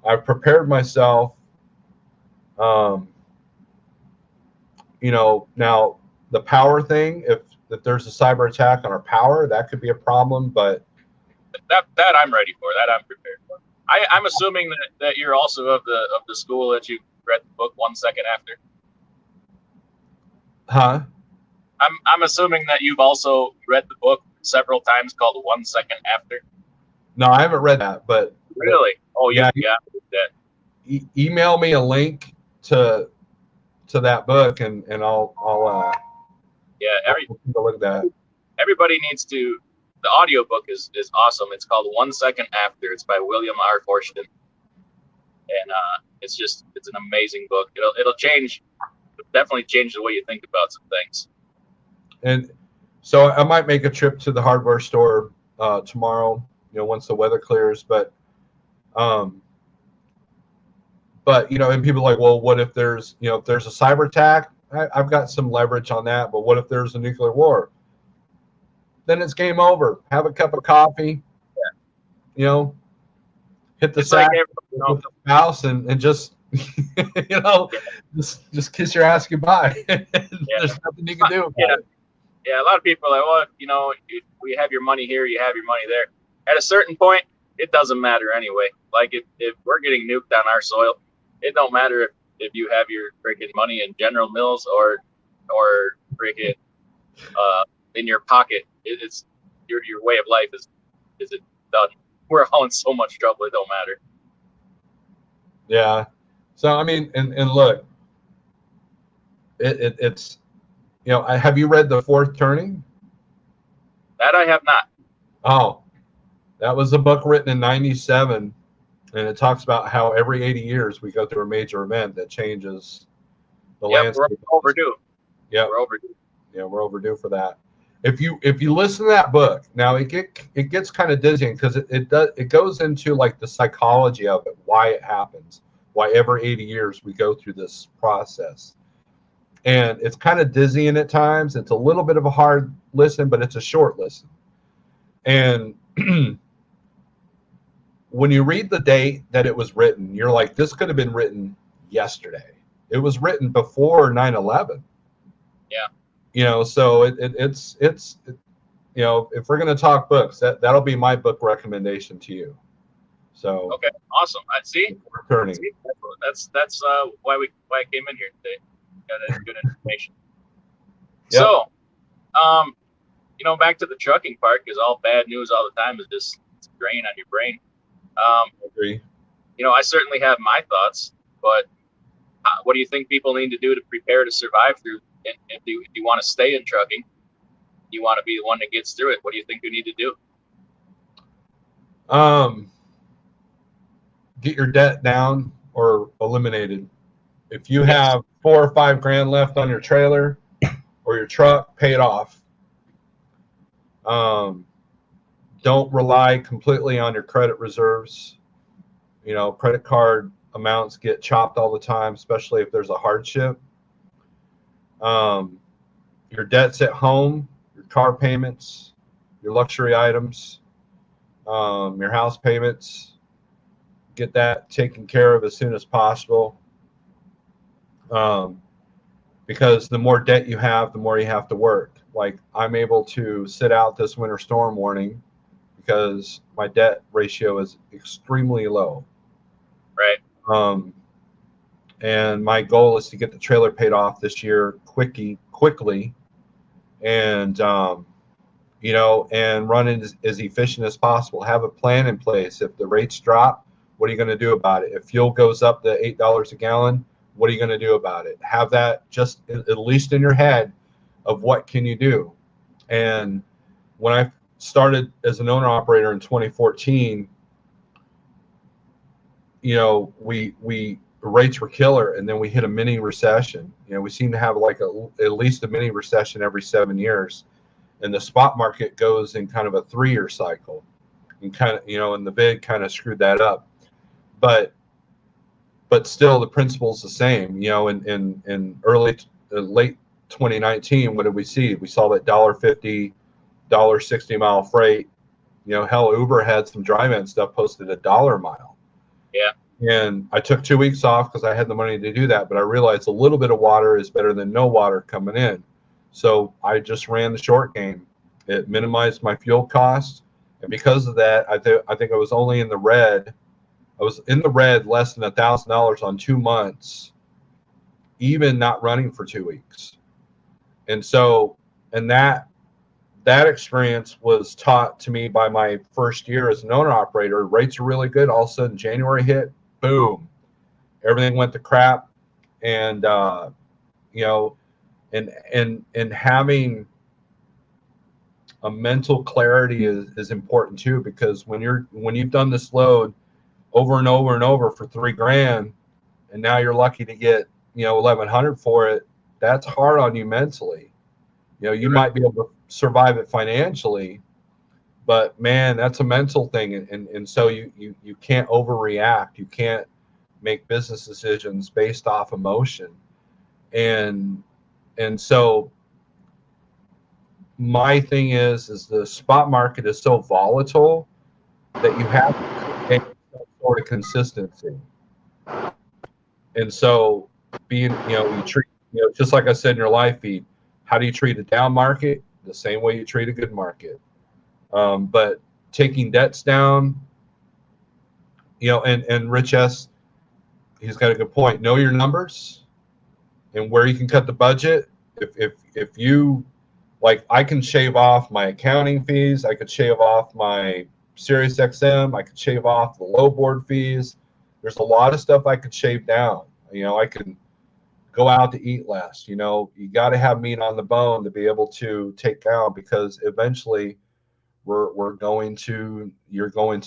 I've prepared myself, now the power thing, if there's a cyber attack on our power, that could be a problem, but that I'm ready for. That I'm prepared for. I'm assuming that you're also of the school that you read the book 1 second after. Huh? I'm assuming that you've also read the book several times called 1 second after. No, I haven't read that, but really, yeah, that. Email me a link to that book, and I'll look at that. Everybody needs to. The audiobook is awesome. It's called 1 Second After. It's by William R. Forstchen, and it's an amazing book. It'll definitely change the way you think about some things. And so I might make a trip to the hardware store tomorrow, once the weather clears. But and people are like, well, what if there's a cyber attack? I've got some leverage on that, but what if there's a nuclear war? Then it's game over. Have a cup of coffee, hit the sack with the spouse, and just just kiss your ass goodbye. There's nothing you can do about it. Yeah, a lot of people are like, well, if we have your money here, you have your money there. At a certain point, it doesn't matter anyway. Like if we're getting nuked on our soil, it don't matter if you have your freaking money in General Mills or freaking in your pocket. It's your way of life is it done. We're all in so much trouble, it don't matter. Yeah. So I mean, and look, it's have you read The Fourth Turning? That I have not. Oh, That was a book written in '97, and it talks about how every 80 years we go through a major event that changes the landscape. We're overdue. Yeah, we're overdue. Yeah, we're overdue for that. If you listen to that book, now it gets kind of dizzying because it goes into like the psychology of it, why it happens, why every 80 years we go through this process. And it's kind of dizzying at times. It's a little bit of a hard listen, but it's a short listen. And when you read the date that it was written, you're like, this could have been written yesterday. It was written before 9/11. Yeah. You know, so it's you know, if we're going to talk books, that'll be my book recommendation to you. So okay, awesome. I see. Returning. That's why I came in here today. Got that good information. Yep. So, you know, back to the trucking part, because all bad news all the time is just drain on your brain. I agree. You know, I certainly have my thoughts, but what do you think people need to do to prepare to survive through? And if you want to stay in trucking, you want to be the one that gets through it. What do you think you need to do? Get your debt down or eliminated. If you have $4 or $5 grand left on your trailer or your truck, pay it off. Don't rely completely on your credit reserves. You know, credit card amounts get chopped all the time, especially if there's a hardship. Your debts at home, your car payments, your luxury items, your house payments, get that taken care of as soon as possible. Because the more debt you have, the more you have to work. Like, I'm able to sit out this winter storm warning because my debt ratio is extremely low. Right. And my goal is to get the trailer paid off this year quickly, and you know, and run it as efficient as possible. Have a plan in place. If the rates drop, what are you going to do about it? If fuel goes up to $8 a gallon, what are you going to do about it? Have that just at least in your head of what can you do. And when I started as an owner operator in 2014, you know, we rates were killer, and then we hit a mini recession. You know, we seem to have like at least a mini recession every 7 years, and the spot market goes in kind of a 3-year cycle, and kind of, you know, and the bid kind of screwed that up, but still the principle's the same. You know, in late 2019, what did we see? We saw that $1.50, $1.60 mile freight. You know, hell, Uber had some dry van stuff posted $1 a mile. Yeah. And I took 2 weeks off because I had the money to do that, but I realized a little bit of water is better than no water coming in. So I just ran the short game. It minimized my fuel costs, and because of that, I think I was only in the red. I was in the red less than $1,000 on 2 months, even not running for 2 weeks. And so, and that experience was taught to me by my first year as an owner operator. Rates are really good. All of a sudden, January hit, boom, everything went to crap. And you know, and having a mental clarity is important too, because when you've done this load over and over and over for $3 grand, and now you're lucky to get, you know, 1,100 for it, that's hard on you mentally. You know, you might be able to survive it financially, but man, that's a mental thing. And so you can't overreact. You can't make business decisions based off emotion. And so my thing is the spot market is so volatile that you have to make some sort of consistency. And so being, you know, you treat, you know, just like I said in your live feed, how do you treat a down market? The same way you treat a good market. But taking debts down, you know, and Rich S, he's got a good point. Know your numbers and where you can cut the budget. If you, like, I can shave off my accounting fees, I could shave off my Sirius XM, I could shave off the low board fees. There's a lot of stuff I could shave down. You know, I can go out to eat less. You know, you got to have meat on the bone to be able to take down, because eventually you're going to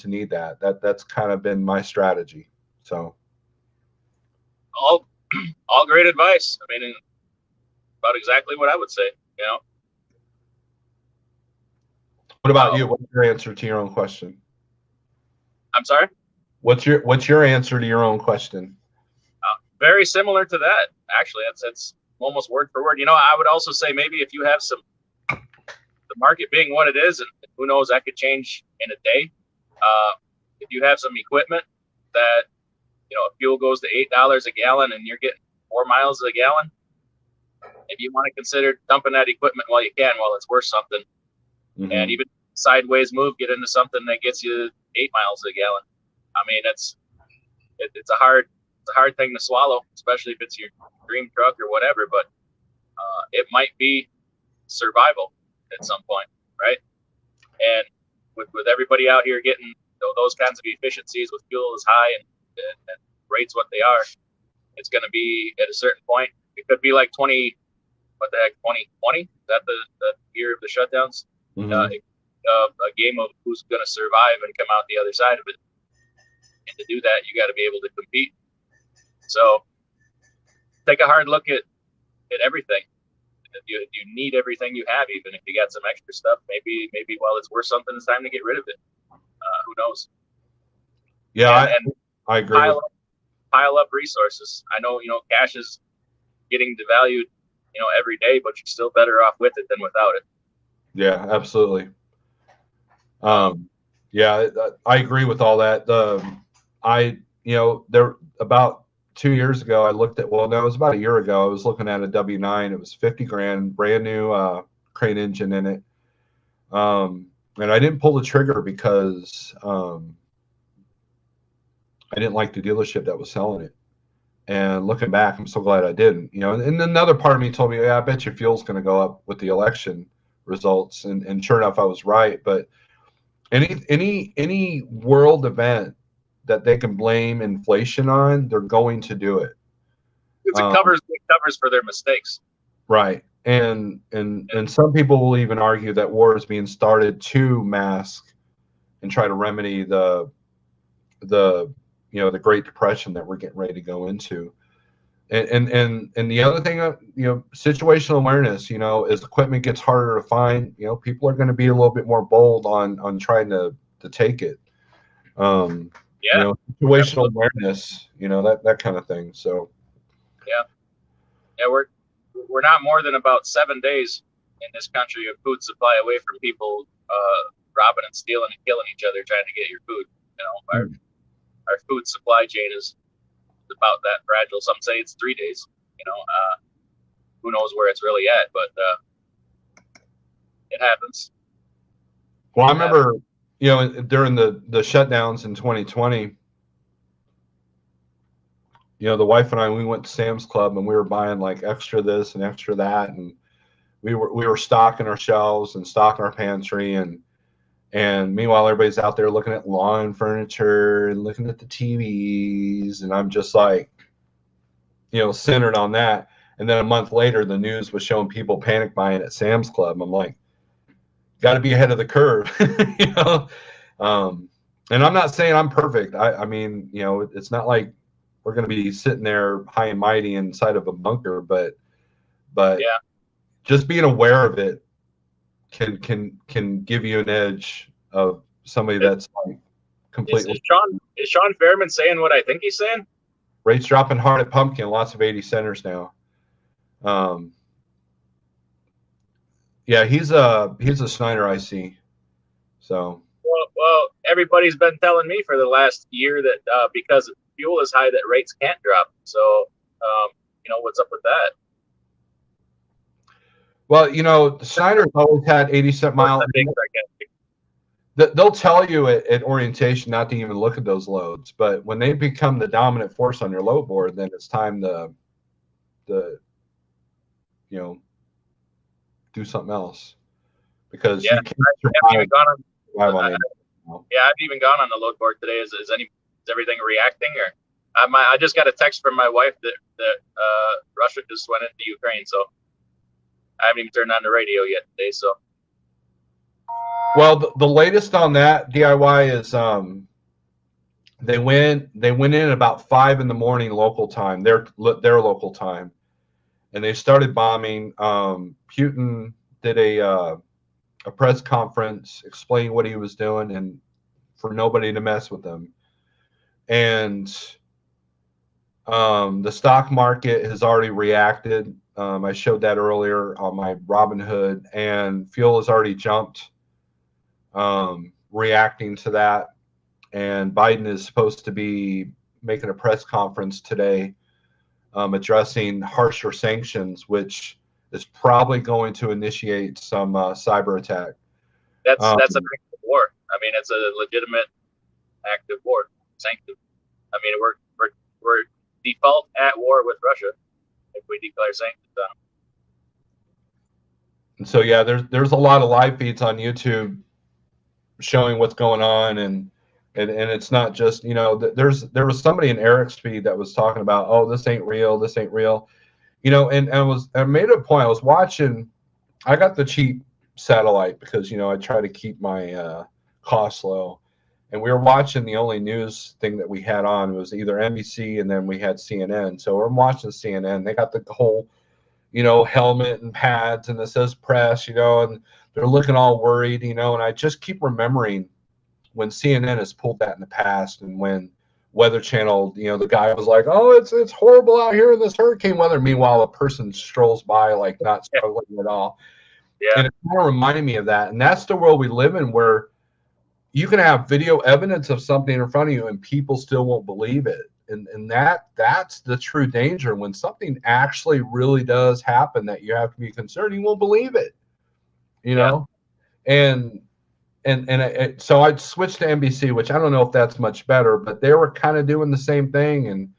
need that. That's kind of been my strategy. So all all great advice. I mean, about exactly what I would say. You know. what about you? What's your answer to your own question? I'm sorry. What's your answer to your own question? Very similar to that, actually. That's almost word for word. You know, I would also say maybe if you have the market being what it is, and who knows, that could change in a day. If you have some equipment that, you know, if fuel goes to $8 a gallon and you're getting 4 miles a gallon, if you want to consider dumping that equipment while you can, while it's worth something, and even sideways move, get into something that gets you 8 miles a gallon. I mean, it's a hard thing to swallow, especially if it's your dream truck or whatever. But it might be survival at some point, right? And with everybody out here getting those kinds of efficiencies with fuel is high and rates what they are, it's going to be at a certain point. It could be like 2020? Is that the year of the shutdowns? A game of who's going to survive and come out the other side of it. And to do that, you got to be able to compete. So take a hard look at everything. If you need everything you have, even if you got some extra stuff, maybe while it's worth something, it's time to get rid of it. Who knows? Yeah, and I agree. Pile up resources. I know, cash is getting devalued, every day, but you're still better off with it than without it. Yeah, absolutely. Yeah, I agree with all that. There about 2 years ago, I looked at, well, no, it was about a year ago. I was looking at a W9. It was 50 grand, brand new crane engine in it. And I didn't pull the trigger because I didn't like the dealership that was selling it. And looking back, I'm so glad I didn't. And another part of me told me, yeah, I bet your fuel's going to go up with the election results. And sure enough, I was right. But any world event that they can blame inflation on, they're going to do it. It covers for their mistakes. Right. And some people will even argue that war is being started to mask and try to remedy the Great Depression that we're getting ready to go into. And the other thing, situational awareness, as equipment gets harder to find, people are going to be a little bit more bold on trying to take it. Situational awareness, that kind of thing. So yeah, we're not more than about 7 days in this country of food supply away from people robbing and stealing and killing each other trying to get your food. Our food supply chain is about that fragile. Some say it's 3 days. Who knows where it's really at, but it happens. Well, I remember, during the shutdowns in 2020, the wife and I, we went to Sam's Club and we were buying like extra this and extra that, and we were stocking our shelves and stocking our pantry, and meanwhile everybody's out there looking at lawn furniture and looking at the TVs, and I'm just like, centered on that. And then a month later, the news was showing people panic buying at Sam's Club. I'm like, got to be ahead of the curve, and I'm not saying I'm perfect. I mean, it's not like we're going to be sitting there high and mighty inside of a bunker, but yeah, just being aware of it can give you an edge of somebody that's like completely. Is Sean Fairman saying what I think he's saying? Rates dropping hard at Pumpkin, lots of 80 centers now. Yeah, he's a Snyder IC. So well, everybody's been telling me for the last year that because fuel is high, that rates can't drop. So what's up with that? Well, Snyder's always had 80-cent miles. They'll tell you at orientation not to even look at those loads, but when they become the dominant force on your load board, then it's time to do something else, because you can't survive. I've even gone on the load board today. Is everything reacting, or I just got a text from my wife that Russia just went into Ukraine, so I haven't even turned on the radio yet today. So Well, the latest on that DIY is they went in about 5 in the morning local time, their local time, and they started bombing. Putin did a press conference explaining what he was doing and for nobody to mess with him. And the stock market has already reacted. I showed that earlier on my Robinhood, and fuel has already jumped, reacting to that. And Biden is supposed to be making a press conference today, addressing harsher sanctions, which is probably going to initiate some cyber attack. That's an active war. I mean, it's a legitimate active war. Sanctions. I mean, we're default at war with Russia if we declare sanctions on them. And so yeah, there's a lot of live feeds on YouTube showing what's going on, and it's not just, you know, there was somebody in Eric's feed that was talking about, oh, this ain't real, you know, and I made a point. I was watching. I got the cheap satellite because, you know, I try to keep my costs low, and we were watching, the only news thing that we had on was either NBC and then we had CNN. So we're watching CNN. They got the whole, you know, helmet and pads, and it says press, you know, and they're looking all worried, you know, and I just keep remembering when CNN has pulled that in the past, and when Weather Channel, you know, the guy was like, "Oh, it's horrible out here in this hurricane weather." Meanwhile, a person strolls by like not struggling at all. Yeah. And it kind of reminded me of that. And that's the world we live in, where you can have video evidence of something in front of you and people still won't believe it. And that's the true danger. When something actually really does happen that you have to be concerned, you won't believe it. You know? And so I switched to NBC, which I don't know if that's much better, but they were kind of doing the same thing.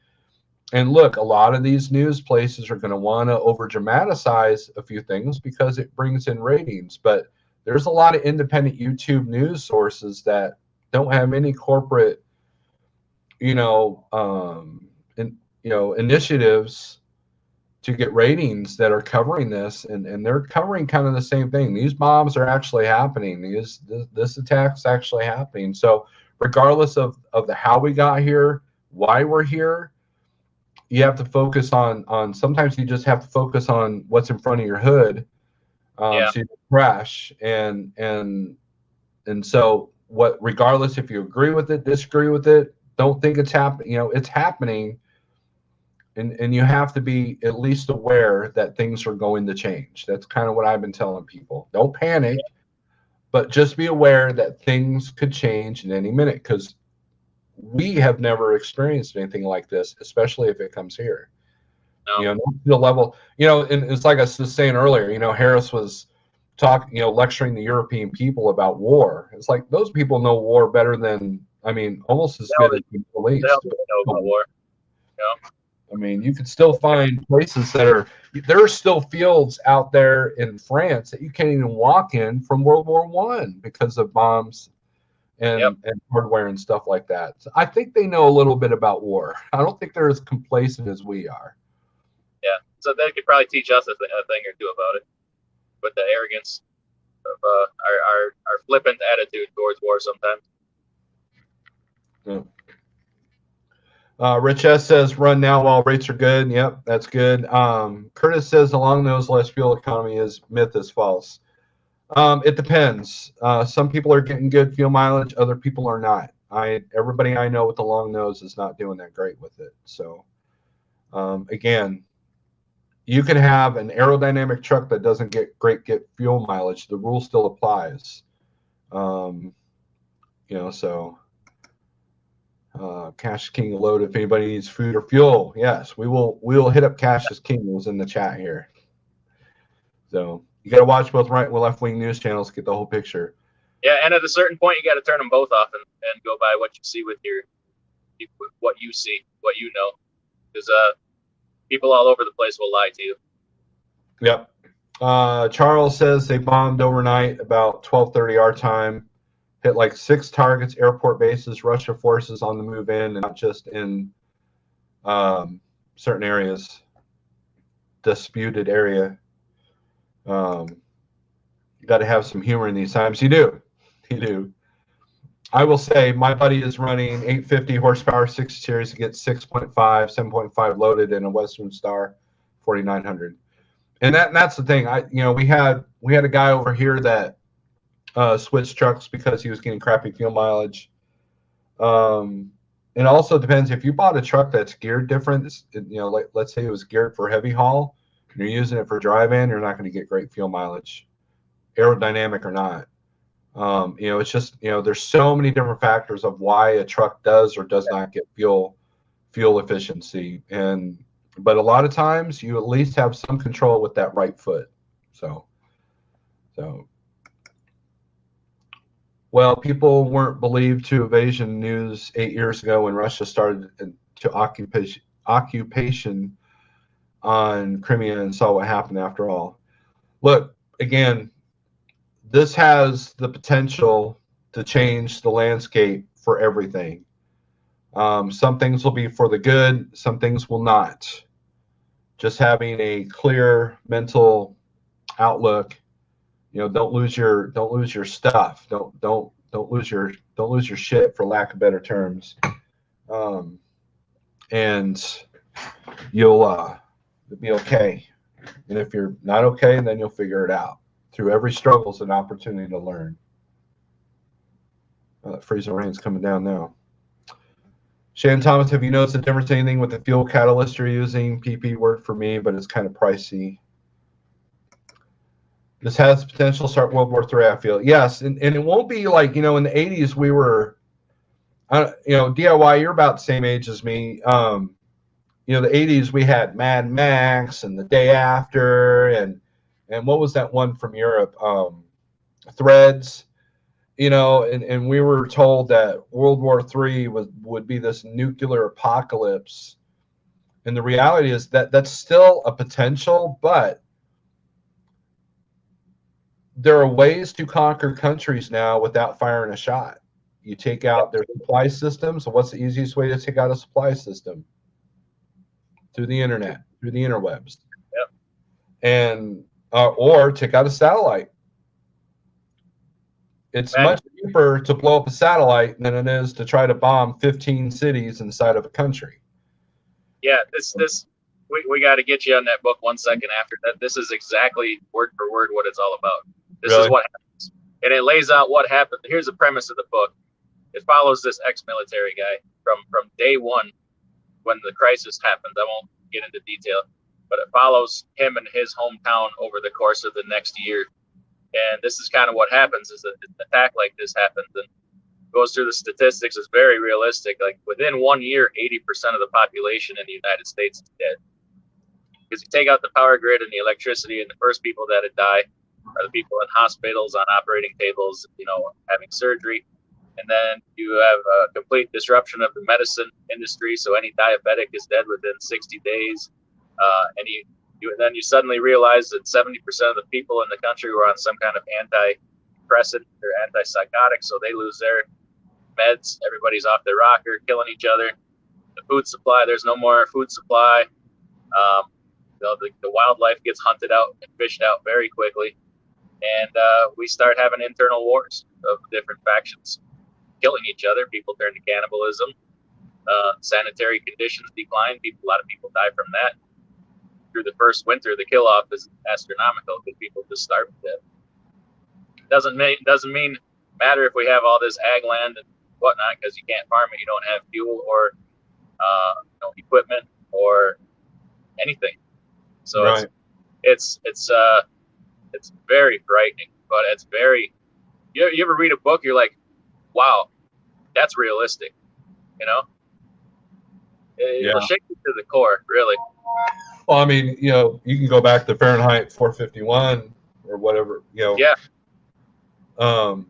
And look, a lot of these news places are going to want to over dramatize a few things because it brings in ratings. But there's a lot of independent YouTube news sources that don't have any corporate, initiatives to get ratings that are covering this, and they're covering kind of the same thing. These bombs are actually happening. This attack's actually happening. So regardless of the how we got here, why we're here, you have to focus on sometimes you just have to focus on what's in front of your hood, so you don't crash. And so what, regardless if you agree with it, disagree with it, don't think it's happening, it's happening. And you have to be at least aware that things are going to change. That's kind of what I've been telling people. Don't panic, but just be aware that things could change in any minute, because we have never experienced anything like this, especially if it comes here. No. The level, and it's like I was saying earlier, Harris was talking, lecturing the European people about war. It's like those people know war better than, almost as good as the police. They know about war. Yeah. I mean, you could still find places there are still fields out there in France that you can't even walk in from World War I because of bombs and hardware and stuff like that. So I think they know a little bit about war. I don't think they're as complacent as we are. Yeah, so they could probably teach us a thing or two about it, with the arrogance of our flippant attitude towards war sometimes. Yeah. Rich S says, run now while rates are good. Yep, that's good. Curtis says, along those less fuel economy myth is false. It depends. Some people are getting good fuel mileage. Other people are not. Everybody I know with the long nose is not doing that great with it. So, again, you can have an aerodynamic truck that doesn't get fuel mileage. The rule still applies. So... Cash King load if anybody needs food or fuel. Yes, we will hit up Cash King, who's in the chat here. So you got to watch both right and left wing news channels to get the whole picture. Yeah, and at a certain point, you got to turn them both off and go by what you see with what you see, what you know, because people all over the place will lie to you. Yep. Charles says they bombed overnight about 12:30 our time. Hit like 6 targets, airport bases, Russia forces on the move in, and not just in certain areas, disputed area. got to have some humor in these times. You do. You do. I will say my buddy is running 850 horsepower 60 series to get 6.5, 7.5 loaded in a Western Star 4900. And that's the thing. We had a guy over here that switched trucks because he was getting crappy fuel mileage. It also depends if you bought a truck that's geared different. Like let's say it was geared for heavy haul, and you're using it for drive-in, you're not going to get great fuel mileage, aerodynamic or not. It's just there's so many different factors of why a truck does or does not get fuel efficiency, but a lot of times you at least have some control with that right foot. So. Well, people weren't believed to invasion news 8 years ago when Russia started to occupation on Crimea and saw what happened after all. Look, again, this has the potential to change the landscape for everything. Some things will be for the good, some things will not. Just having a clear mental outlook. Don't lose your stuff. Don't lose your shit, for lack of better terms. And you'll be okay. And if you're not okay, then you'll figure it out. Through every struggle is an opportunity to learn. That freezing rain's coming down now. Shannon Thomas, have you noticed the difference anything with the fuel catalyst you're using? PP worked for me, but it's kind of pricey. This has potential to start World War III, I feel. Yes, and it won't be like, in the 80s we were, DIY, you're about the same age as me. The 80s we had Mad Max and The Day After, and what was that one from Europe? Threads, and we were told that World War III would be this nuclear apocalypse. And the reality is that that's still a potential, but there are ways to conquer countries now without firing a shot. You take out their supply system. So what's the easiest way to take out a supply system? Through the internet, through the interwebs. Yep. And or take out a satellite. It's much cheaper to blow up a satellite than it is to try to bomb 15 cities inside of a country. Yeah, we got to get you on that book 1 second after that. This is exactly word for word what it's all about. This is what happens. And it lays out what happened. Here's the premise of the book. It follows this ex-military guy from day one when the crisis happened. I won't get into detail, but it follows him and his hometown over the course of the next year. And this is kind of what happens is that an attack like this happens and goes through the statistics. Is very realistic. Like within 1 year, 80% of the population in the United States is dead. Because you take out the power grid and the electricity, and the first people that die are the people in hospitals, on operating tables, having surgery. And then you have a complete disruption of the medicine industry. So any diabetic is dead within 60 days. And then you suddenly realize that 70% of the people in the country were on some kind of antidepressant or antipsychotic. So they lose their meds. Everybody's off their rocker, killing each other. The food supply, there's no more food supply. The wildlife gets hunted out and fished out very quickly. And we start having internal wars of different factions killing each other. People turn to cannibalism. Sanitary conditions decline. A lot of people die from that. Through the first winter, the kill off is astronomical because people just starve to death. Doesn't mean matter if we have all this ag land and whatnot, because you can't farm it. You don't have fuel or equipment or anything. So right. it's very frightening, but it's very. You ever read a book? You're like, wow, that's realistic. It'll shake you to the core, really. Well, I mean, you can go back to Fahrenheit 451 or whatever, Yeah. And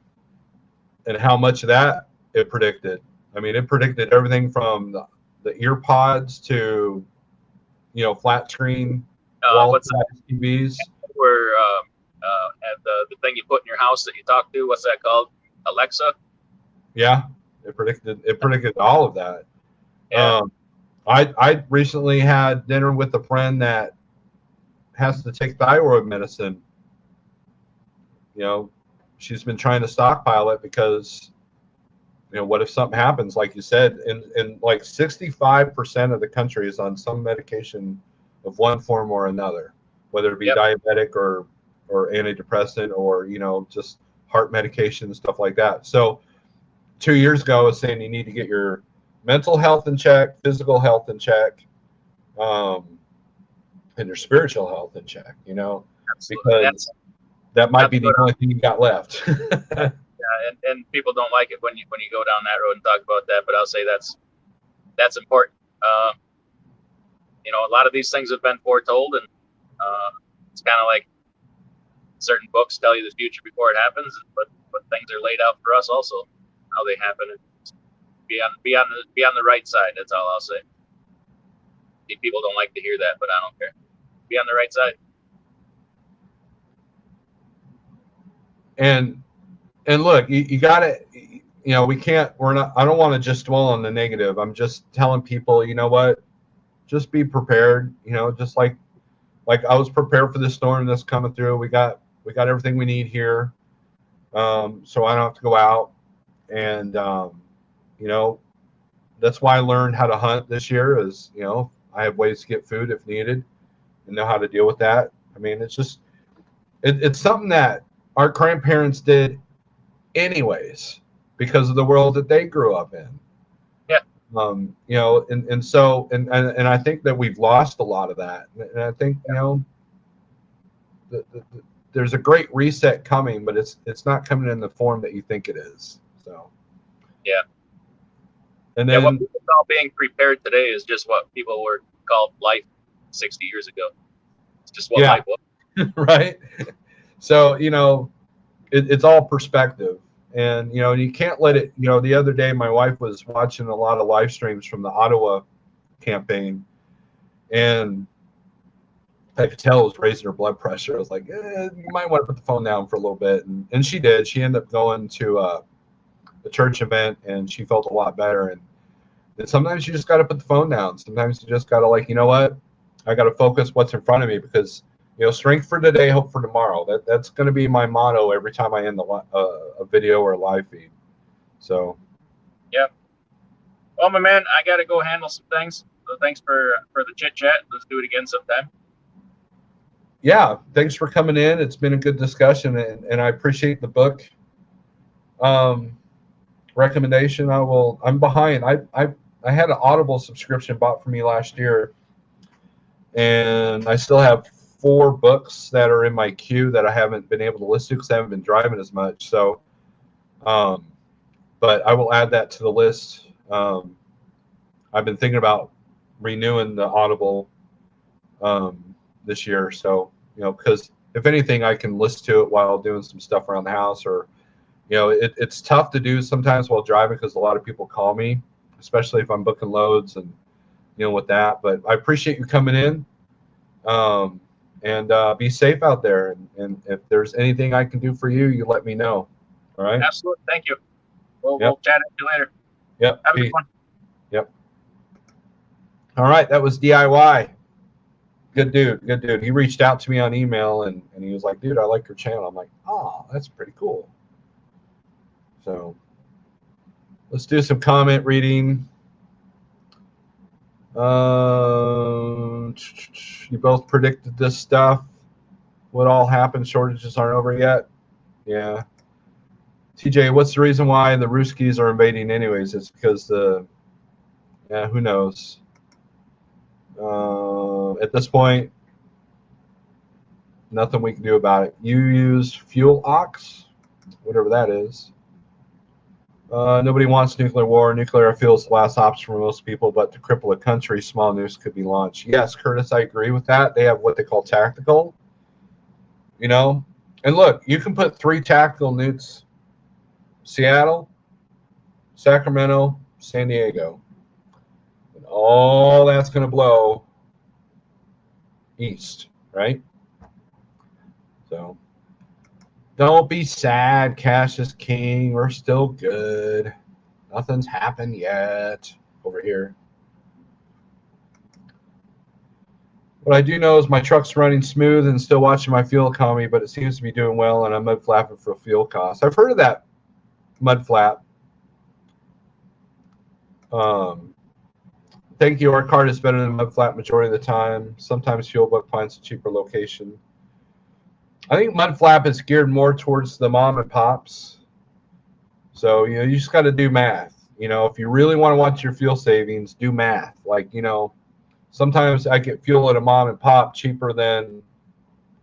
how much of that it predicted. I mean, it predicted everything from the ear pods to, flat screen what's TVs. Where at the thing you put in your house that you talk to, what's that called? Alexa. Yeah, it predicted all of that. Yeah. I recently had dinner with a friend that has to take thyroid medicine. you know, she's been trying to stockpile it because, you know, what if something happens? Like you said, in like 65% of the country is on some medication of one form or another, whether it be Yep. diabetic or antidepressant or, you know, just heart medication and stuff like that. So 2 years ago, I was saying you need to get your mental health in check, physical health in check, and your spiritual health in check, you know, Absolutely. because that might be Not to go the only thing you got left. and people don't like it when you go down that road and talk about that, but I'll say that's important. You know, a lot of these things have been foretold, and it's kind of like certain books tell you the future before it happens, but things are laid out for us also, how they happen. And be on the right side. That's all I'll say. People don't like to hear that, but I don't care. Be on the right side. And look, you got to, you know, I don't want to just dwell on the negative. I'm just telling people, you know what, just be prepared. You know, just like I was prepared for the storm that's coming through. We got everything we need here, so I don't have to go out. And you know, that's why I learned how to hunt this year. Is, you know, I have ways to get food if needed, and know how to deal with that. I mean, it's just it's something that our grandparents did anyways because of the world that they grew up in. Yeah. You know, and so I think that we've lost a lot of that, and I think, you know, there's a great reset coming, but it's not coming in the form that you think it is. So yeah, and what then people call being prepared today is just what people were called life 60 years ago. It's just what life was. Right. So, you know, it's all perspective. And, you know, you can't let it, you know, the other day my wife was watching a lot of live streams from the Ottawa campaign, and I could tell it was raising her blood pressure. I was like, you might want to put the phone down for a little bit. And she did. She ended up going to a church event, and she felt a lot better. And sometimes you just got to put the phone down. Sometimes you just got to, like, you know what? I got to focus what's in front of me, because, you know, strength for today, hope for tomorrow. That's going to be my motto every time I end a video or a live feed. So. Yeah. Well, my man, I got to go handle some things. So thanks for the chit chat. Let's do it again sometime. Yeah, thanks for coming in. It's been a good discussion, and I appreciate the book recommendation. I'm behind. I had an Audible subscription bought for me last year, and I still have 4 books that are in my queue that I haven't been able to listen to because I haven't been driving as much. So, but I will add that to the list. I've been thinking about renewing the Audible this year. So, you know, because if anything, I can listen to it while doing some stuff around the house, or, you know, it's tough to do sometimes while driving because a lot of people call me, especially if I'm booking loads and, you know, with that. But I appreciate you coming in, and be safe out there. And if there's anything I can do for you, you let me know. All right. Absolutely. Thank you. We'll chat at you later. Yep. Have a good one. Yep. All right. That was DIY. Good dude. He reached out to me on email, and he was like, dude, I like your channel. I'm like, oh, that's pretty cool. So let's do some comment reading. You both predicted this stuff. What all happened? Shortages aren't over yet. Yeah. TJ, what's the reason why the Ruskies are invading anyways? It's because who knows? At this point, nothing we can do about it. You use fuel ox, whatever that is. Nobody wants nuclear war. Nuclear, I feel, is the last option for most people, but to cripple a country, small nukes could be launched. Yes, Curtis, I agree with that. They have what they call tactical, you know. And look, you can put 3 tactical nukes: Seattle, Sacramento, San Diego. And all that's going to blow east, right? So don't be sad, Cash is king. We're still good. Nothing's happened yet over here. What I do know is my truck's running smooth and still watching my fuel economy, but it seems to be doing well, and I'm mud flapping for fuel costs. I've heard of that mud flap. Thank you. Our card is better than mud flap majority of the time. Sometimes fuel book finds a cheaper location. I think mud flap is geared more towards the mom and pops. So, you know, you just got to do math. You know, if you really want to watch your fuel savings, do math. Like, you know, sometimes I get fuel at a mom and pop cheaper than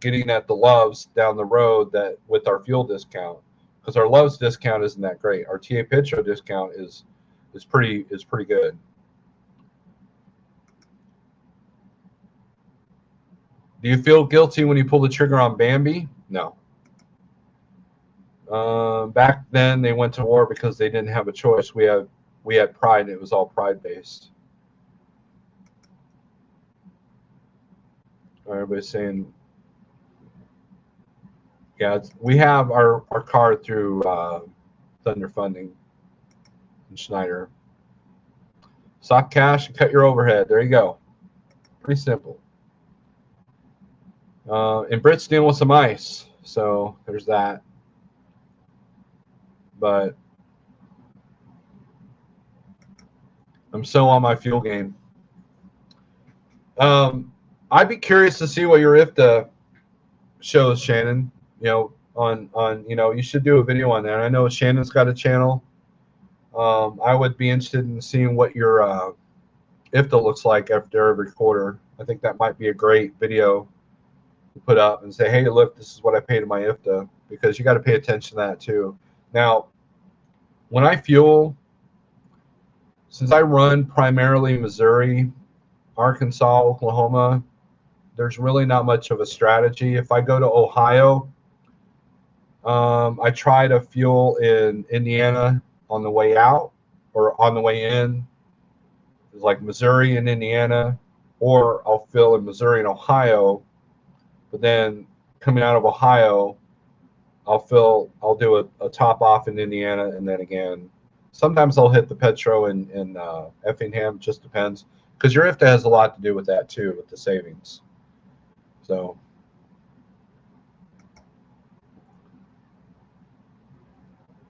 getting at the Loves down the road that with our fuel discount, because our Loves discount isn't that great. Our TA Pitcho discount is pretty good. Do you feel guilty when you pull the trigger on Bambi? No. Back then they went to war because they didn't have a choice. We had pride. It was all pride based. Everybody's saying, yeah, we have our card through Thunder Funding and Schneider. Sock cash and cut your overhead. There you go. Pretty simple. And Britt's dealing with some ice, so there's that. But I'm so on my fuel game. I'd be curious to see what your IFTA shows, Shannon. You know, on you know, you should do a video on that. I know Shannon's got a channel. I would be interested in seeing what your IFTA looks like after every quarter. I think that might be a great video to put up and say, hey, look, this is what I paid in my IFTA, because you got to pay attention to that too. Now, when I fuel, since I run primarily Missouri, Arkansas, Oklahoma, there's really not much of a strategy. If I go to Ohio, I try to fuel in Indiana on the way out or on the way in, like Missouri and Indiana, or I'll fill in Missouri and Ohio. But then coming out of Ohio, I'll do a top off in Indiana, and then again, sometimes I'll hit the Petro in Effingham. Just depends, because your IFTA has a lot to do with that too, with the savings. So,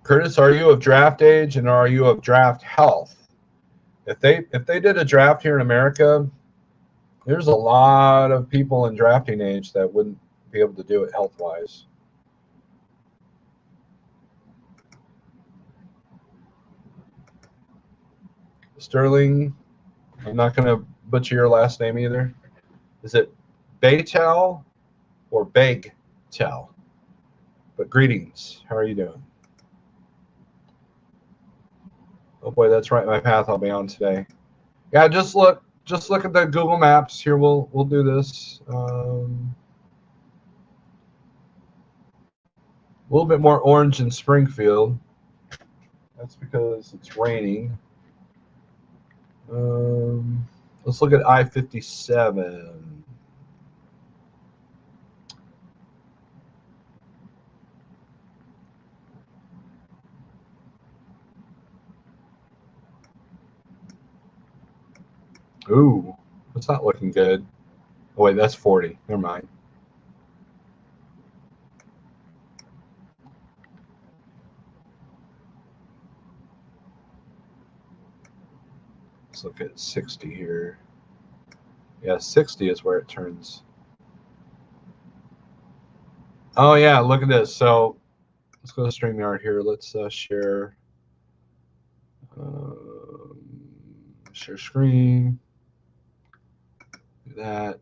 Curtis, are you of draft age and are you of draft health? If they did a draft here in America, there's a lot of people in drafting age that wouldn't be able to do it health wise. Sterling, I'm not going to butcher your last name either. Is it Baytel or Bagtel? But greetings. How are you doing? Oh boy, that's right. My path I'll be on today. Yeah, just look at the Google Maps here. We'll do this. A little bit more orange in Springfield. That's because it's raining. Let's look at I-57. Ooh, that's not looking good. Oh wait, that's 40. Never mind. Let's look at 60 here. Yeah, 60 is where it turns. Oh yeah, look at this. So let's go to StreamYard here. Let's share share screen. Do that.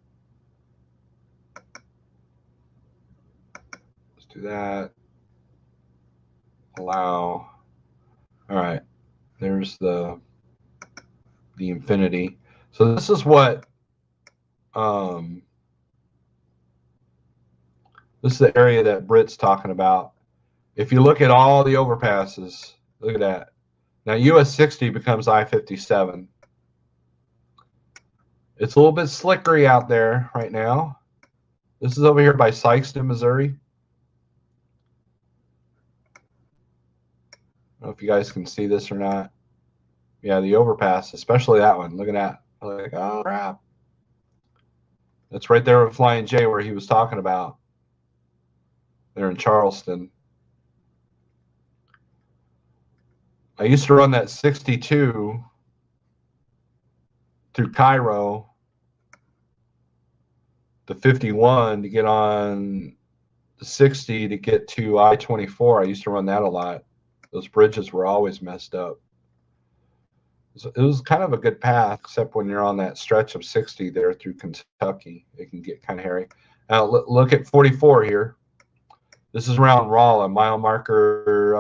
Let's do that. Allow. All right. There's the infinity. So this is what this is the area that Britt's talking about. If you look at all the overpasses, look at that. Now US 60 becomes I-57. It's a little bit slickery out there right now. This is over here by Sykeston, Missouri. I don't know if you guys can see this or not. Yeah, the overpass, especially that one. Look at that. I'm like, oh crap. That's right there with Flying J where he was talking about. They're in Charleston. I used to run that 62 through Cairo to 51 to get on the 60 to get to I-24. I used to run that a lot. Those bridges were always messed up. It was kind of a good path, except when you're on that stretch of 60 there through Kentucky. It can get kind of hairy. Now, look at 44 here. This is around Rolla, mile marker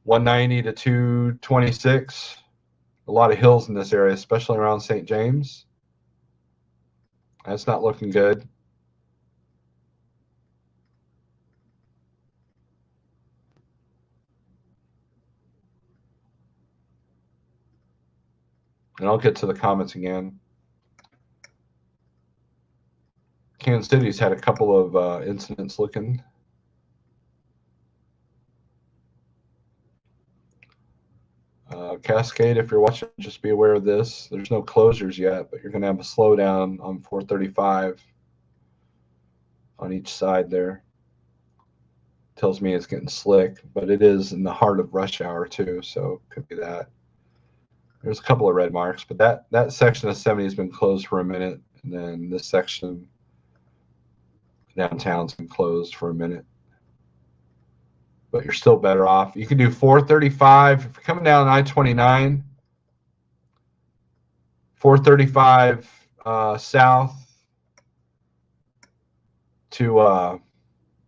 190 to 226. A lot of hills in this area, especially around St. James. That's not looking good. And I'll get to the comments again. Kansas City's had a couple of incidents looking. Cascade, if you're watching, just be aware of this. There's no closures yet, but you're going to have a slowdown on 435 on each side there. Tells me it's getting slick, but it is in the heart of rush hour too, so could be that. There's a couple of red marks, but that section of 70 has been closed for a minute, and then this section downtown's been closed for a minute. But you're still better off. You can do 435 if you're coming down I-29, 435 south to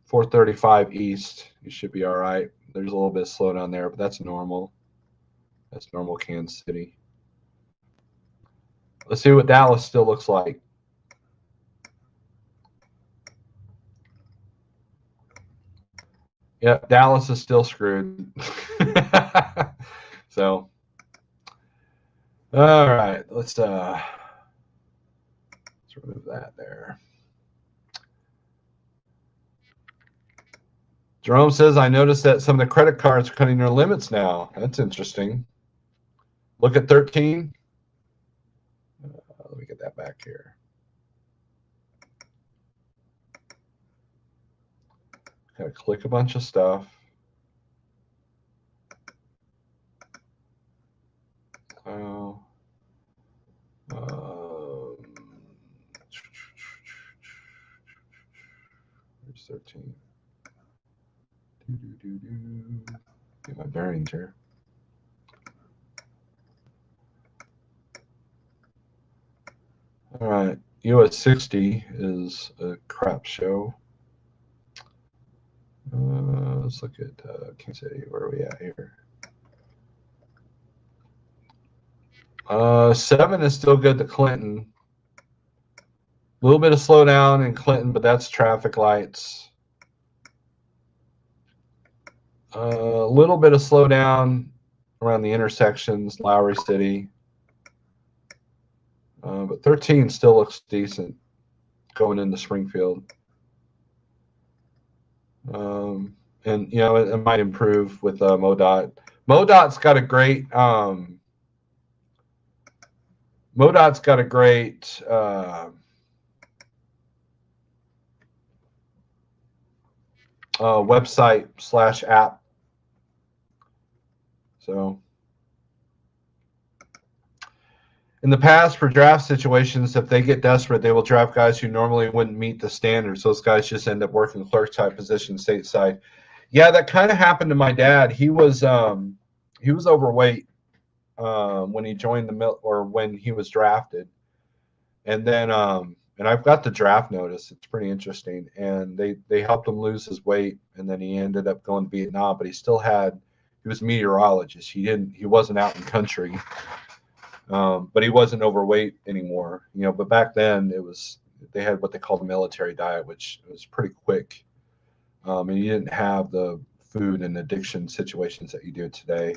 435 east. You should be all right. There's a little bit of slowdown there, but that's normal. That's normal Kansas City. Let's see what Dallas still looks like. Yeah, Dallas is still screwed. So, all right, let's remove that there. Jerome says, I noticed that some of the credit cards are cutting their limits now. That's interesting. Look at 13. Let me get that back here. Gotta click a bunch of stuff. Oh. Here's 13. Get my bearings here. All right, US 60 is a crap show. Let's look at Kansas City. Where are we at here? 7 is still good to Clinton. A little bit of slowdown in Clinton, but that's traffic lights. A little bit of slowdown around the intersections, Lowry City. But 13 still looks decent going into Springfield. And, you know, it might improve with MoDOT. MoDOT's got a great website / app. So in the past, for draft situations, if they get desperate, they will draft guys who normally wouldn't meet the standards. Those guys just end up working clerk type positions stateside. Yeah, that kind of happened to my dad. He was overweight when he joined the or when he was drafted, and then and I've got the draft notice. It's pretty interesting, and they helped him lose his weight, and then he ended up going to Vietnam, but he was a meteorologist. He wasn't out in country. But he wasn't overweight anymore, you know. But back then, they had what they called a military diet, which was pretty quick, and you didn't have the food and addiction situations that you do today.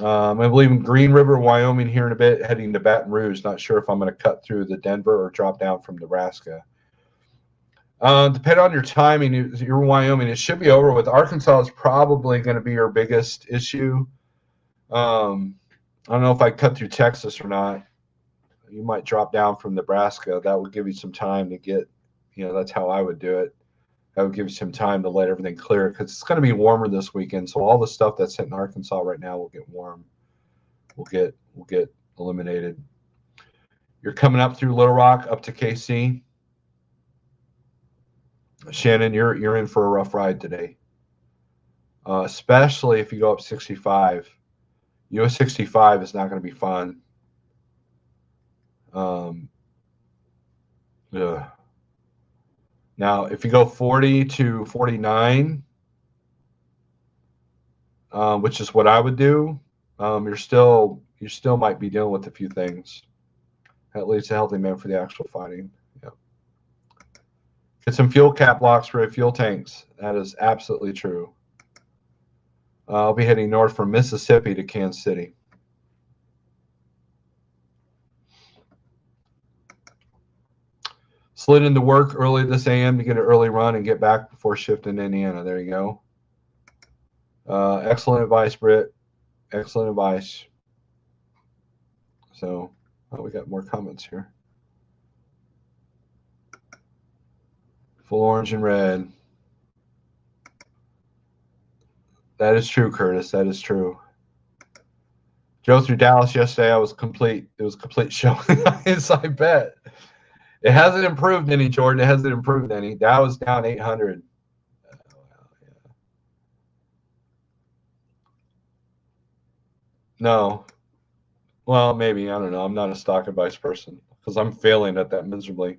I believe in Green River, Wyoming, here in a bit, heading to Baton Rouge. Not sure if I'm going to cut through the Denver or drop down from Nebraska. Depending on your timing, you're in Wyoming. It should be over with. Arkansas is probably going to be your biggest issue. I don't know if I cut through Texas or not. you might drop down from Nebraska. That would give you some time to get, that's how I would do it. That would give you some time to let everything clear because it's going to be warmer this weekend. So all the stuff that's hitting Arkansas right now will get warm. Will get eliminated. You're coming up through Little Rock up to KC. Shannon, you're in for a rough ride today, especially if you go up 65. US 65 is not going to be fun. Now, if you go 40 to 49, which is what I would do, you still might be dealing with a few things. At least a healthy man for the actual fighting. Yeah. Get some fuel cap blocks for your fuel tanks. That is absolutely true. I'll be heading north from Mississippi to Kansas City. Slid into work early this AM to get an early run and get back before shift in Indiana. There you go. Excellent advice, Britt. Excellent advice. So, we got more comments here. Full orange and red. That is true, Curtis. That is true. Joe through Dallas yesterday. It was a complete show. I bet. It hasn't improved any, Jordan. It hasn't improved any. Dow was down 800. No. Well, maybe. I don't know. I'm not a stock advice person because I'm failing at that miserably.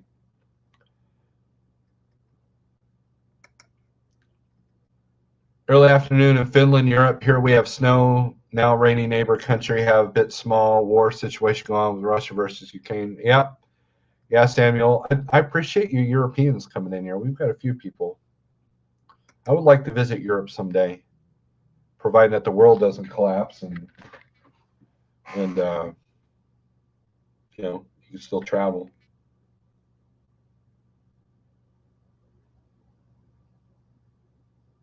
Early afternoon in Finland, Europe. Here we have snow. Now rainy neighbor country have a bit small war situation going on with Russia versus Ukraine. Yep. Yeah, Samuel. I appreciate you Europeans coming in here. We've got a few people. I would like to visit Europe someday, providing that the world doesn't collapse and you can still travel.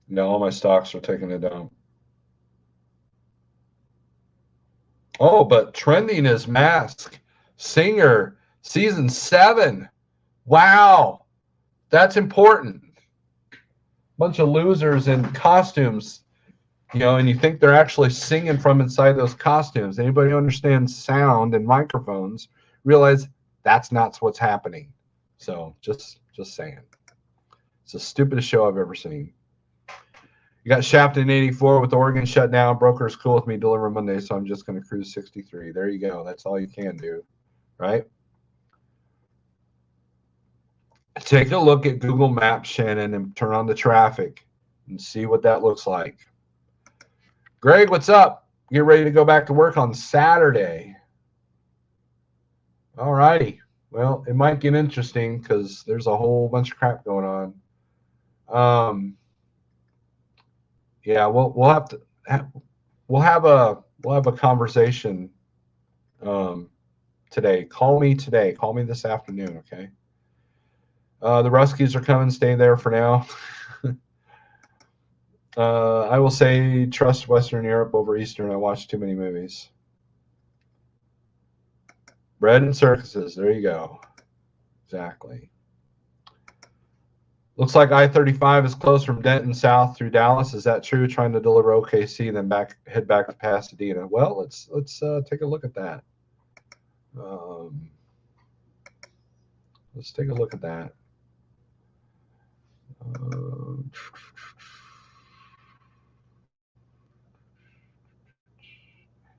No, all my stocks are taking a dump. Oh, but trending is Mask Singer season 7. Wow, that's important. Bunch of losers in costumes, and you think they're actually singing from inside those costumes. Anybody who understands sound and microphones realize that's not what's happening. So just saying. It's the stupidest show I've ever seen. You got Shafted in 84 with Oregon shut down. Broker's cool with me delivering Monday, so I'm just going to cruise 63. There you go. That's all you can do, right? Take a look at Google Maps, Shannon, and turn on the traffic and see what that looks like. Greg, what's up? Get ready to go back to work on Saturday. All righty. Well, it might get interesting because there's a whole bunch of crap going on. Yeah, we'll have to have a conversation today. Call me today. Call me this afternoon, okay? The Ruskies are coming. Stay there for now. I will say trust Western Europe over Eastern. I watch too many movies. Bread and circuses. There you go. Exactly. Looks like I-35 is closed from Denton south through Dallas. Is that true? Trying to deliver OKC, then head back to Pasadena. Well, let's take a look at that. Let's take a look at that.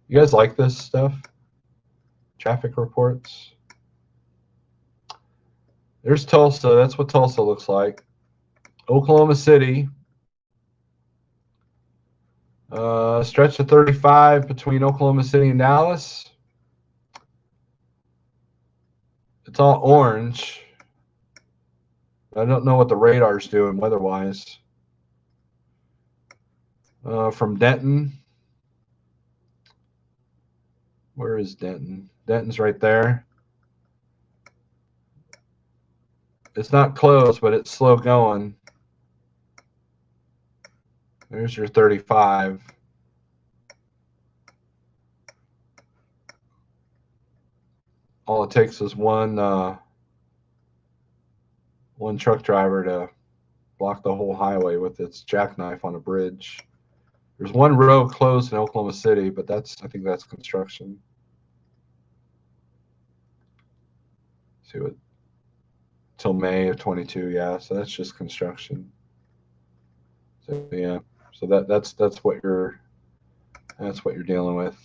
You guys like this stuff? Traffic reports. There's Tulsa. That's what Tulsa looks like. Oklahoma City. Stretch of 35 between Oklahoma City and Dallas. It's all orange. I don't know what the radar's doing weather-wise. From Denton. Where is Denton? Denton's right there. It's not close, but it's slow going. There's your 35. all it takes is one truck driver to block the whole highway with its jackknife on a bridge. There's one road closed in Oklahoma City, but I think that's construction. See what? Till May of 22, yeah. So that's just construction. So yeah. So that's what you're dealing with.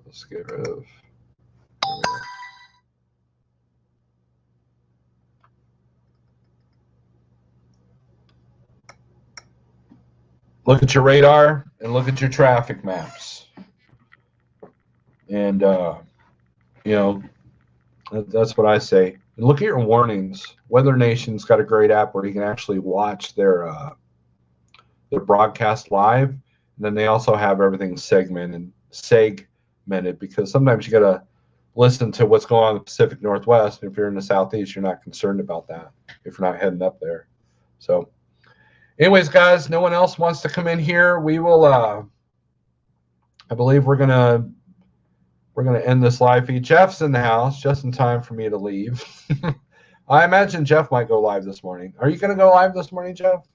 Let's get rid of. Look at your radar and look at your traffic maps. And, that's what I say. And look at your warnings. Weather Nation's got a great app where you can actually watch their broadcast live. And then they also have everything segmented because sometimes you got to listen to what's going on in the Pacific Northwest. And if you're in the Southeast, you're not concerned about that if you're not heading up there. So anyways, guys, no one else wants to come in here. We will, I believe we're going to end this live feed. Jeff's in the house just in time for me to leave. I imagine Jeff might go live this morning. Are you going to go live this morning, Jeff?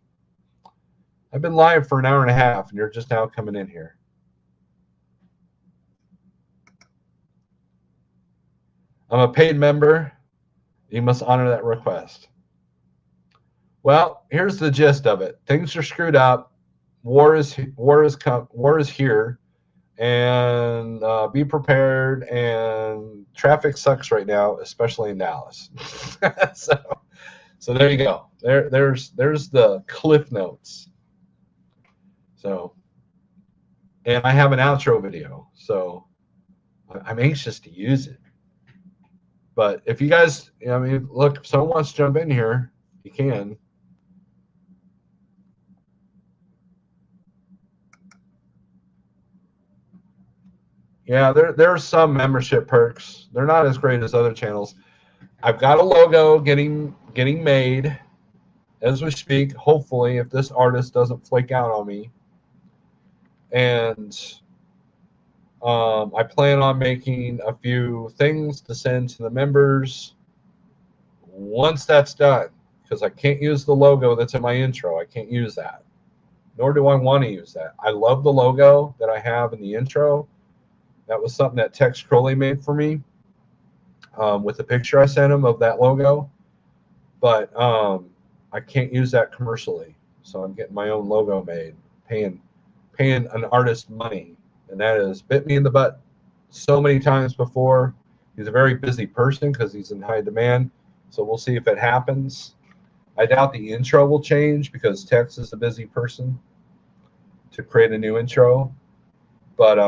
I've been live for an hour and a half, and you're just now coming in here. I'm a paid member. You must honor that request. Well, here's the gist of it. Things are screwed up. War is here, and be prepared. And traffic sucks right now, especially in Dallas. So there you go. There's the cliff notes. So, and I have an outro video, so I'm anxious to use it. But if you guys, look, if someone wants to jump in here, you can. Yeah, there are some membership perks. They're not as great as other channels. I've got a logo getting made as we speak, hopefully, if this artist doesn't flake out on me. And I plan on making a few things to send to the members once that's done, because I can't use the logo that's in my intro. I can't use that, nor do I want to use that. I love the logo that I have in the intro. That was something that Tex Crowley made for me with the picture I sent him of that logo. But I can't use that commercially, so I'm getting my own logo made, paying an artist money, and that has bit me in the butt so many times before. He's a very busy person because he's in high demand, so we'll see if it happens. I doubt the intro will change because Tex is a busy person to create a new intro, but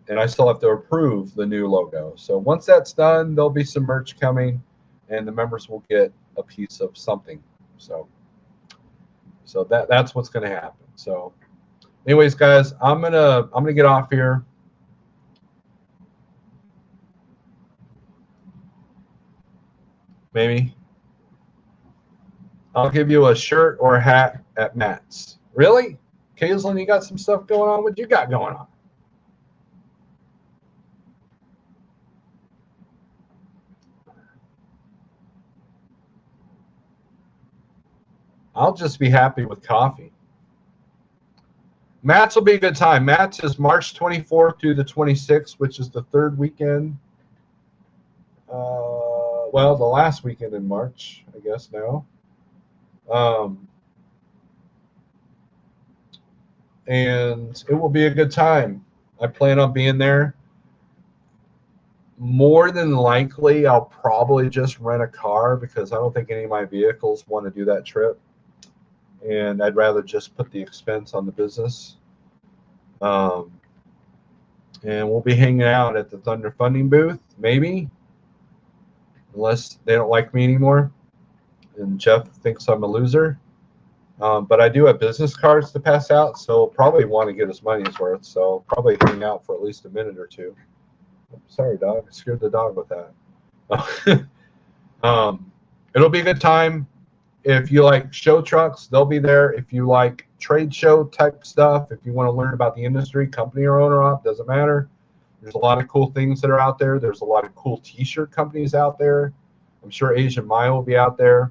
and I still have to approve the new logo. So once that's done, there'll be some merch coming, and the members will get a piece of something. So that's what's going to happen. So anyways, guys, I'm gonna get off here. Maybe I'll give you a shirt or a hat at Matt's. Really? Kaislyn, you got some stuff going on? What you got going on? I'll just be happy with coffee. Matt's will be a good time. Matt's is March 24th through the 26th, which is the third weekend. Well, the last weekend in March, I guess now. And it will be a good time. I plan on being there. More than likely, I'll probably just rent a car because I don't think any of my vehicles want to do that trip. And I'd rather just put the expense on the business. And we'll be hanging out at the Thunder Funding booth, maybe, unless they don't like me anymore and Jeff thinks I'm a loser. But I do have business cards to pass out, so probably want to get his money's worth. So probably hang out for at least a minute or two. Sorry, dog. I scared the dog with that. It'll be a good time. If you like show trucks, they'll be there. If you like trade show type stuff, if you want to learn about the industry, company or owner op, doesn't matter. There's a lot of cool things that are out there. There's a lot of cool t-shirt companies out there. I'm sure Asian Mile will be out there.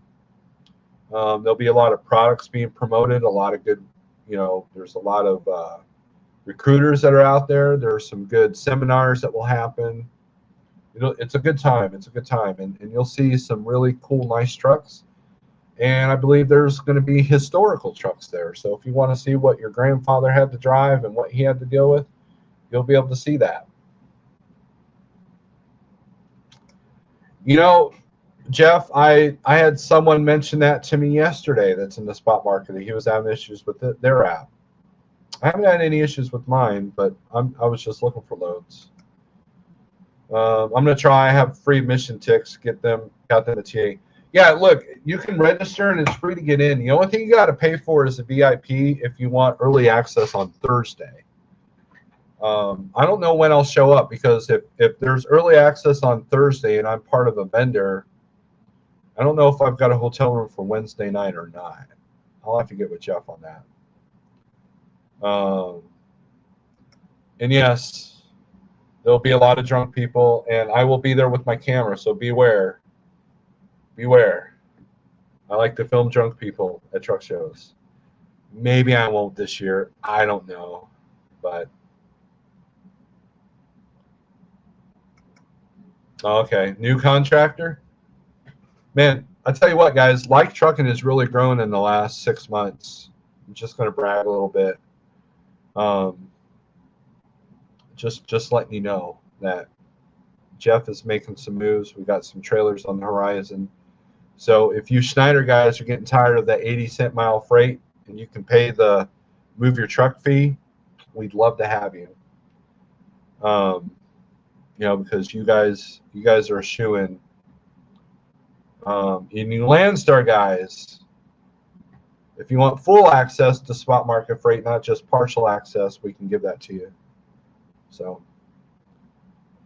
There'll be a lot of products being promoted, a lot of good, there's a lot of recruiters that are out there. There are some good seminars that will happen. It's a good time. It's a good time. And you'll see some really cool, nice trucks. And I believe there's going to be historical trucks there. So if you want to see what your grandfather had to drive and what he had to deal with, you'll be able to see that. Jeff, I had someone mention that to me yesterday that's in the spot market. He was having issues with their app. I haven't had any issues with mine, but I was just looking for loads. I'm going to try. I have free admission ticks. Got them a TA. Yeah, look, you can register and it's free to get in. The only thing you got to pay for is a VIP if you want early access on Thursday. I don't know when I'll show up because if there's early access on Thursday and I'm part of a vendor, I don't know if I've got a hotel room for Wednesday night or not. I'll have to get with Jeff on that. And yes, there'll be a lot of drunk people, and I will be there with my camera, so beware. Beware. I like to film drunk people at truck shows. Maybe I won't this year. I don't know. But okay, new contractor. Man, I tell you what, guys, like trucking has really grown in the last 6 months. I'm just going to brag a little bit. Just letting you know that Jeff is making some moves. We got some trailers on the horizon. So if you Schneider guys are getting tired of that 80-cent mile freight and you can pay the move your truck fee, we'd love to have you. Because you guys are a shoo-in. You Landstar guys, if you want full access to spot market freight, not just partial access, we can give that to you. So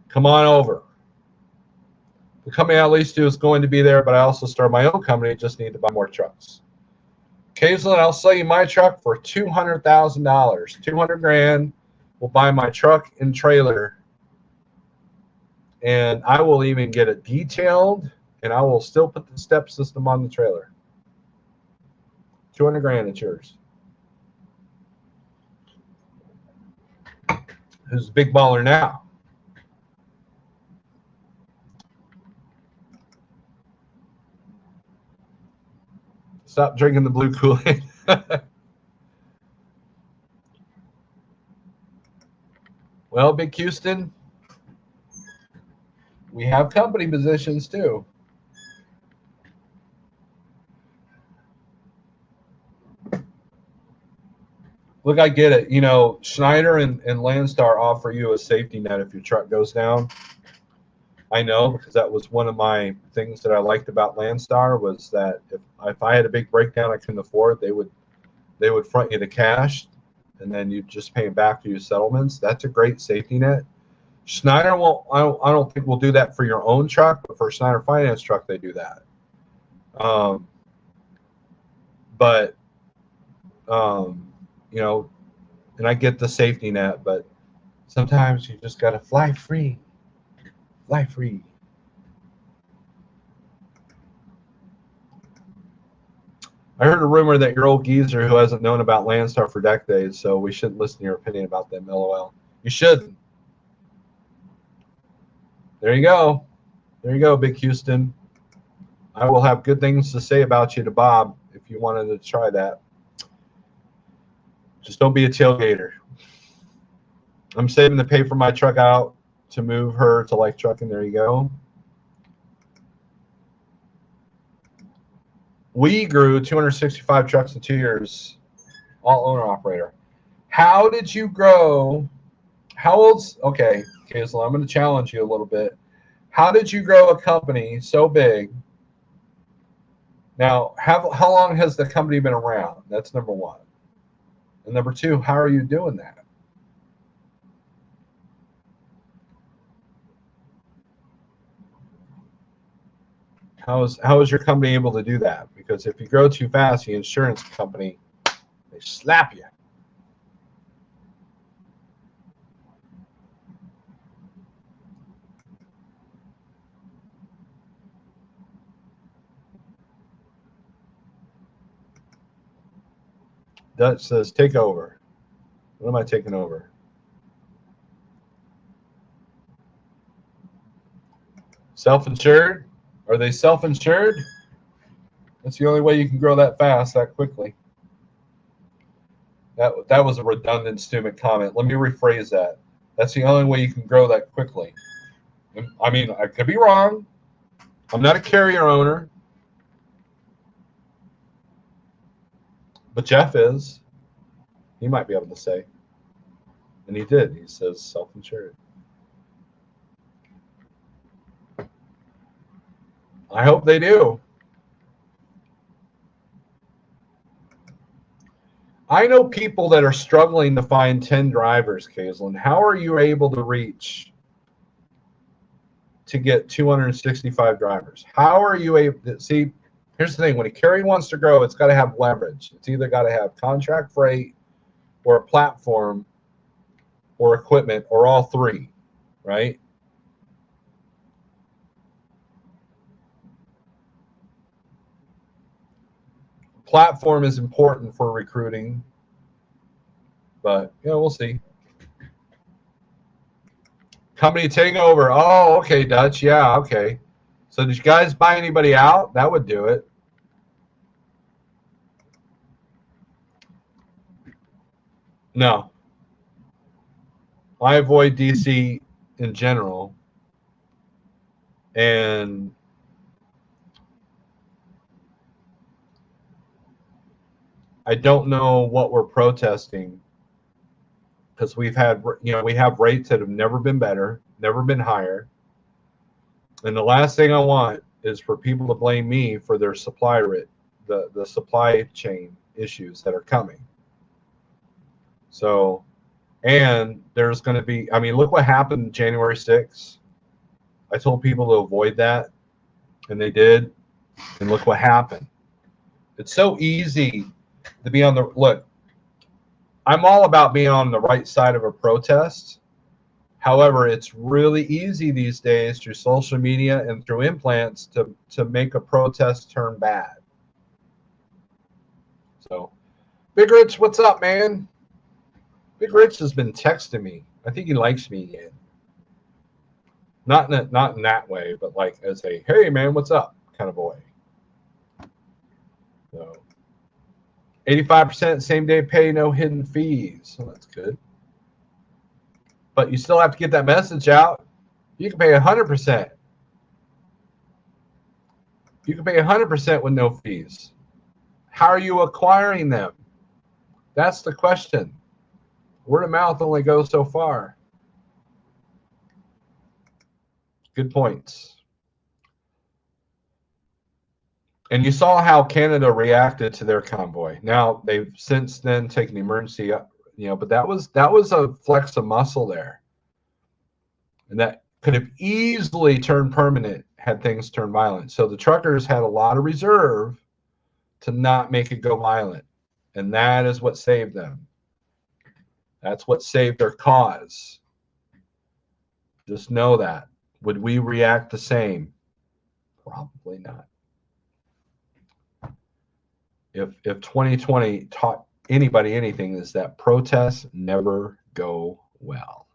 come on over. The company I lease to is going to be there, but I also start my own company. Just need to buy more trucks. Occasionally, I'll sell you my truck for $200,000. $200,000 will buy my truck and trailer, and I will even get it detailed, and I will still put the step system on the trailer. $200,000, it's yours. Who's a big baller now? Stop drinking the blue Kool-Aid. Well, Big Houston, we have company positions too. Look, I get it. Schneider and Landstar offer you a safety net if your truck goes down. I know, because that was one of my things that I liked about Landstar was that if I had a big breakdown I couldn't afford, they would front you the cash, and then you just pay them back to your settlements. That's a great safety net. Schneider won't. I don't think we'll do that for your own truck, but for a Schneider Finance truck, they do that. And I get the safety net, but sometimes you just gotta fly free. Fly free. I heard a rumor that you're old geezer who hasn't known about Landstar for decades, so we shouldn't listen to your opinion about them, LOL. You shouldn't. There you go. There you go, Big Houston. I will have good things to say about you to Bob if you wanted to try that. Just don't be a tailgater. I'm saving to pay for my truck out to move her to like trucking. There you go. We grew 265 trucks in 2 years, all owner operator. How did you grow? How old's okay? So I'm going to challenge you a little bit. How did you grow a company so big? Now, how long has the company been around? That's number one. And number two, how are you doing that? How is your company able to do that? Because if you grow too fast, the insurance company, they slap you. Dutch says, take over. What am I taking over? Self-insured? Are they self-insured? That's the only way you can grow that fast, that quickly. That was a redundant, stupid comment. Let me rephrase that. That's the only way you can grow that quickly. I mean, I could be wrong. I'm not a carrier owner. But Jeff is. He might be able to say. And he did. He says self-insured. I hope they do. I know people that are struggling to find 10 drivers, Kaislyn. How are you able to reach to get 265 drivers? How are you able to see? Here's the thing. When a carrier wants to grow, it's got to have leverage. It's either got to have contract freight or a platform or equipment or all three, right? Platform is important for recruiting, but we'll see. Company taking over. Oh, okay, Dutch. Yeah, okay. So did you guys buy anybody out? That would do it. No. I avoid DC in general. And I don't know what we're protesting, because we have rates that have never been better, never been higher. And the last thing I want is for people to blame me for their supply rate, the supply chain issues that are coming. So, and there's going to be, I mean, look what happened January 6th. I told people to avoid that, and they did. And look what happened. It's so easy to be on the, look, I'm all about being on the right side of a protest. However, it's really easy these days through social media and through implants to make a protest turn bad. So, Big Rich, what's up, man? Big Rich has been texting me. I think he likes me again. Not in that way, but like as a, hey, man, what's up kind of boy. So, 85% same day pay, no hidden fees. So that's good. But you still have to get that message out. You can pay 100%. You can pay 100% with no fees. How are you acquiring them? That's the question. Word of mouth only goes so far. Good points. And you saw how Canada reacted to their convoy. Now they've since then taken emergency, but that was a flex of muscle there, and that could have easily turned permanent had things turned violent. So the truckers had a lot of reserve to not make it go violent, and that is what saved them. That's what saved their cause. Just know that. Would we react the same? Probably not. If 2020 taught anybody anything, is that protests never go well.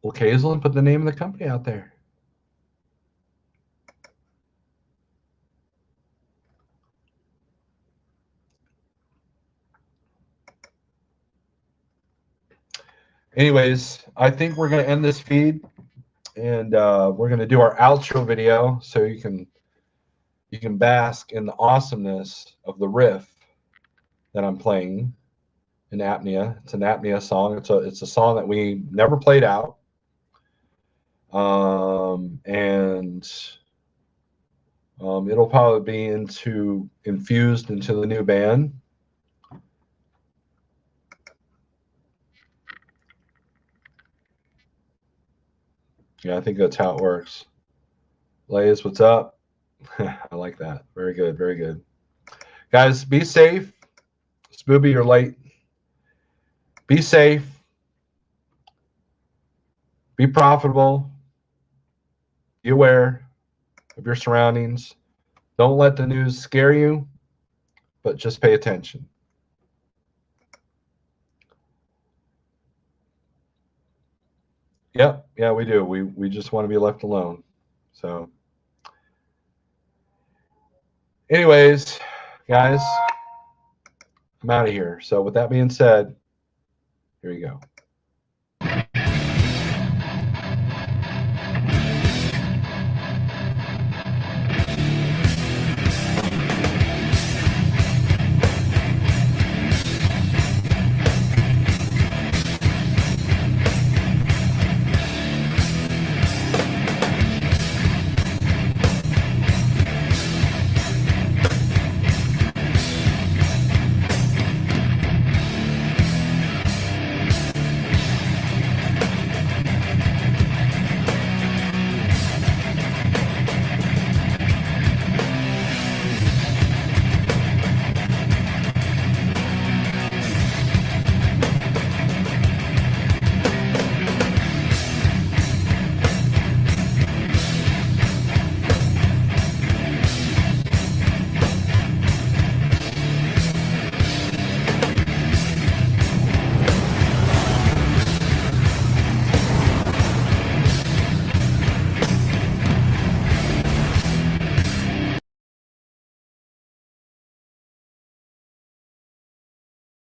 Well, Kaislyn put the name of the company out there. Anyways, I think we're going to end this feed, and we're going to do our outro video so you can bask in the awesomeness of the riff that I'm playing in apnea. It's an apnea song. It's a song that we never played out. And it'll probably be infused into the new band. Yeah, I think that's how it works. Lays, what's up? I like that. Very good. Very good. Guys, be safe. Spooby, you're late. Be safe. Be profitable. Be aware of your surroundings. Don't let the news scare you, but just pay attention. Yep. Yeah, we do. We just want to be left alone. So, anyways, guys, I'm out of here. So, with that being said, here you go.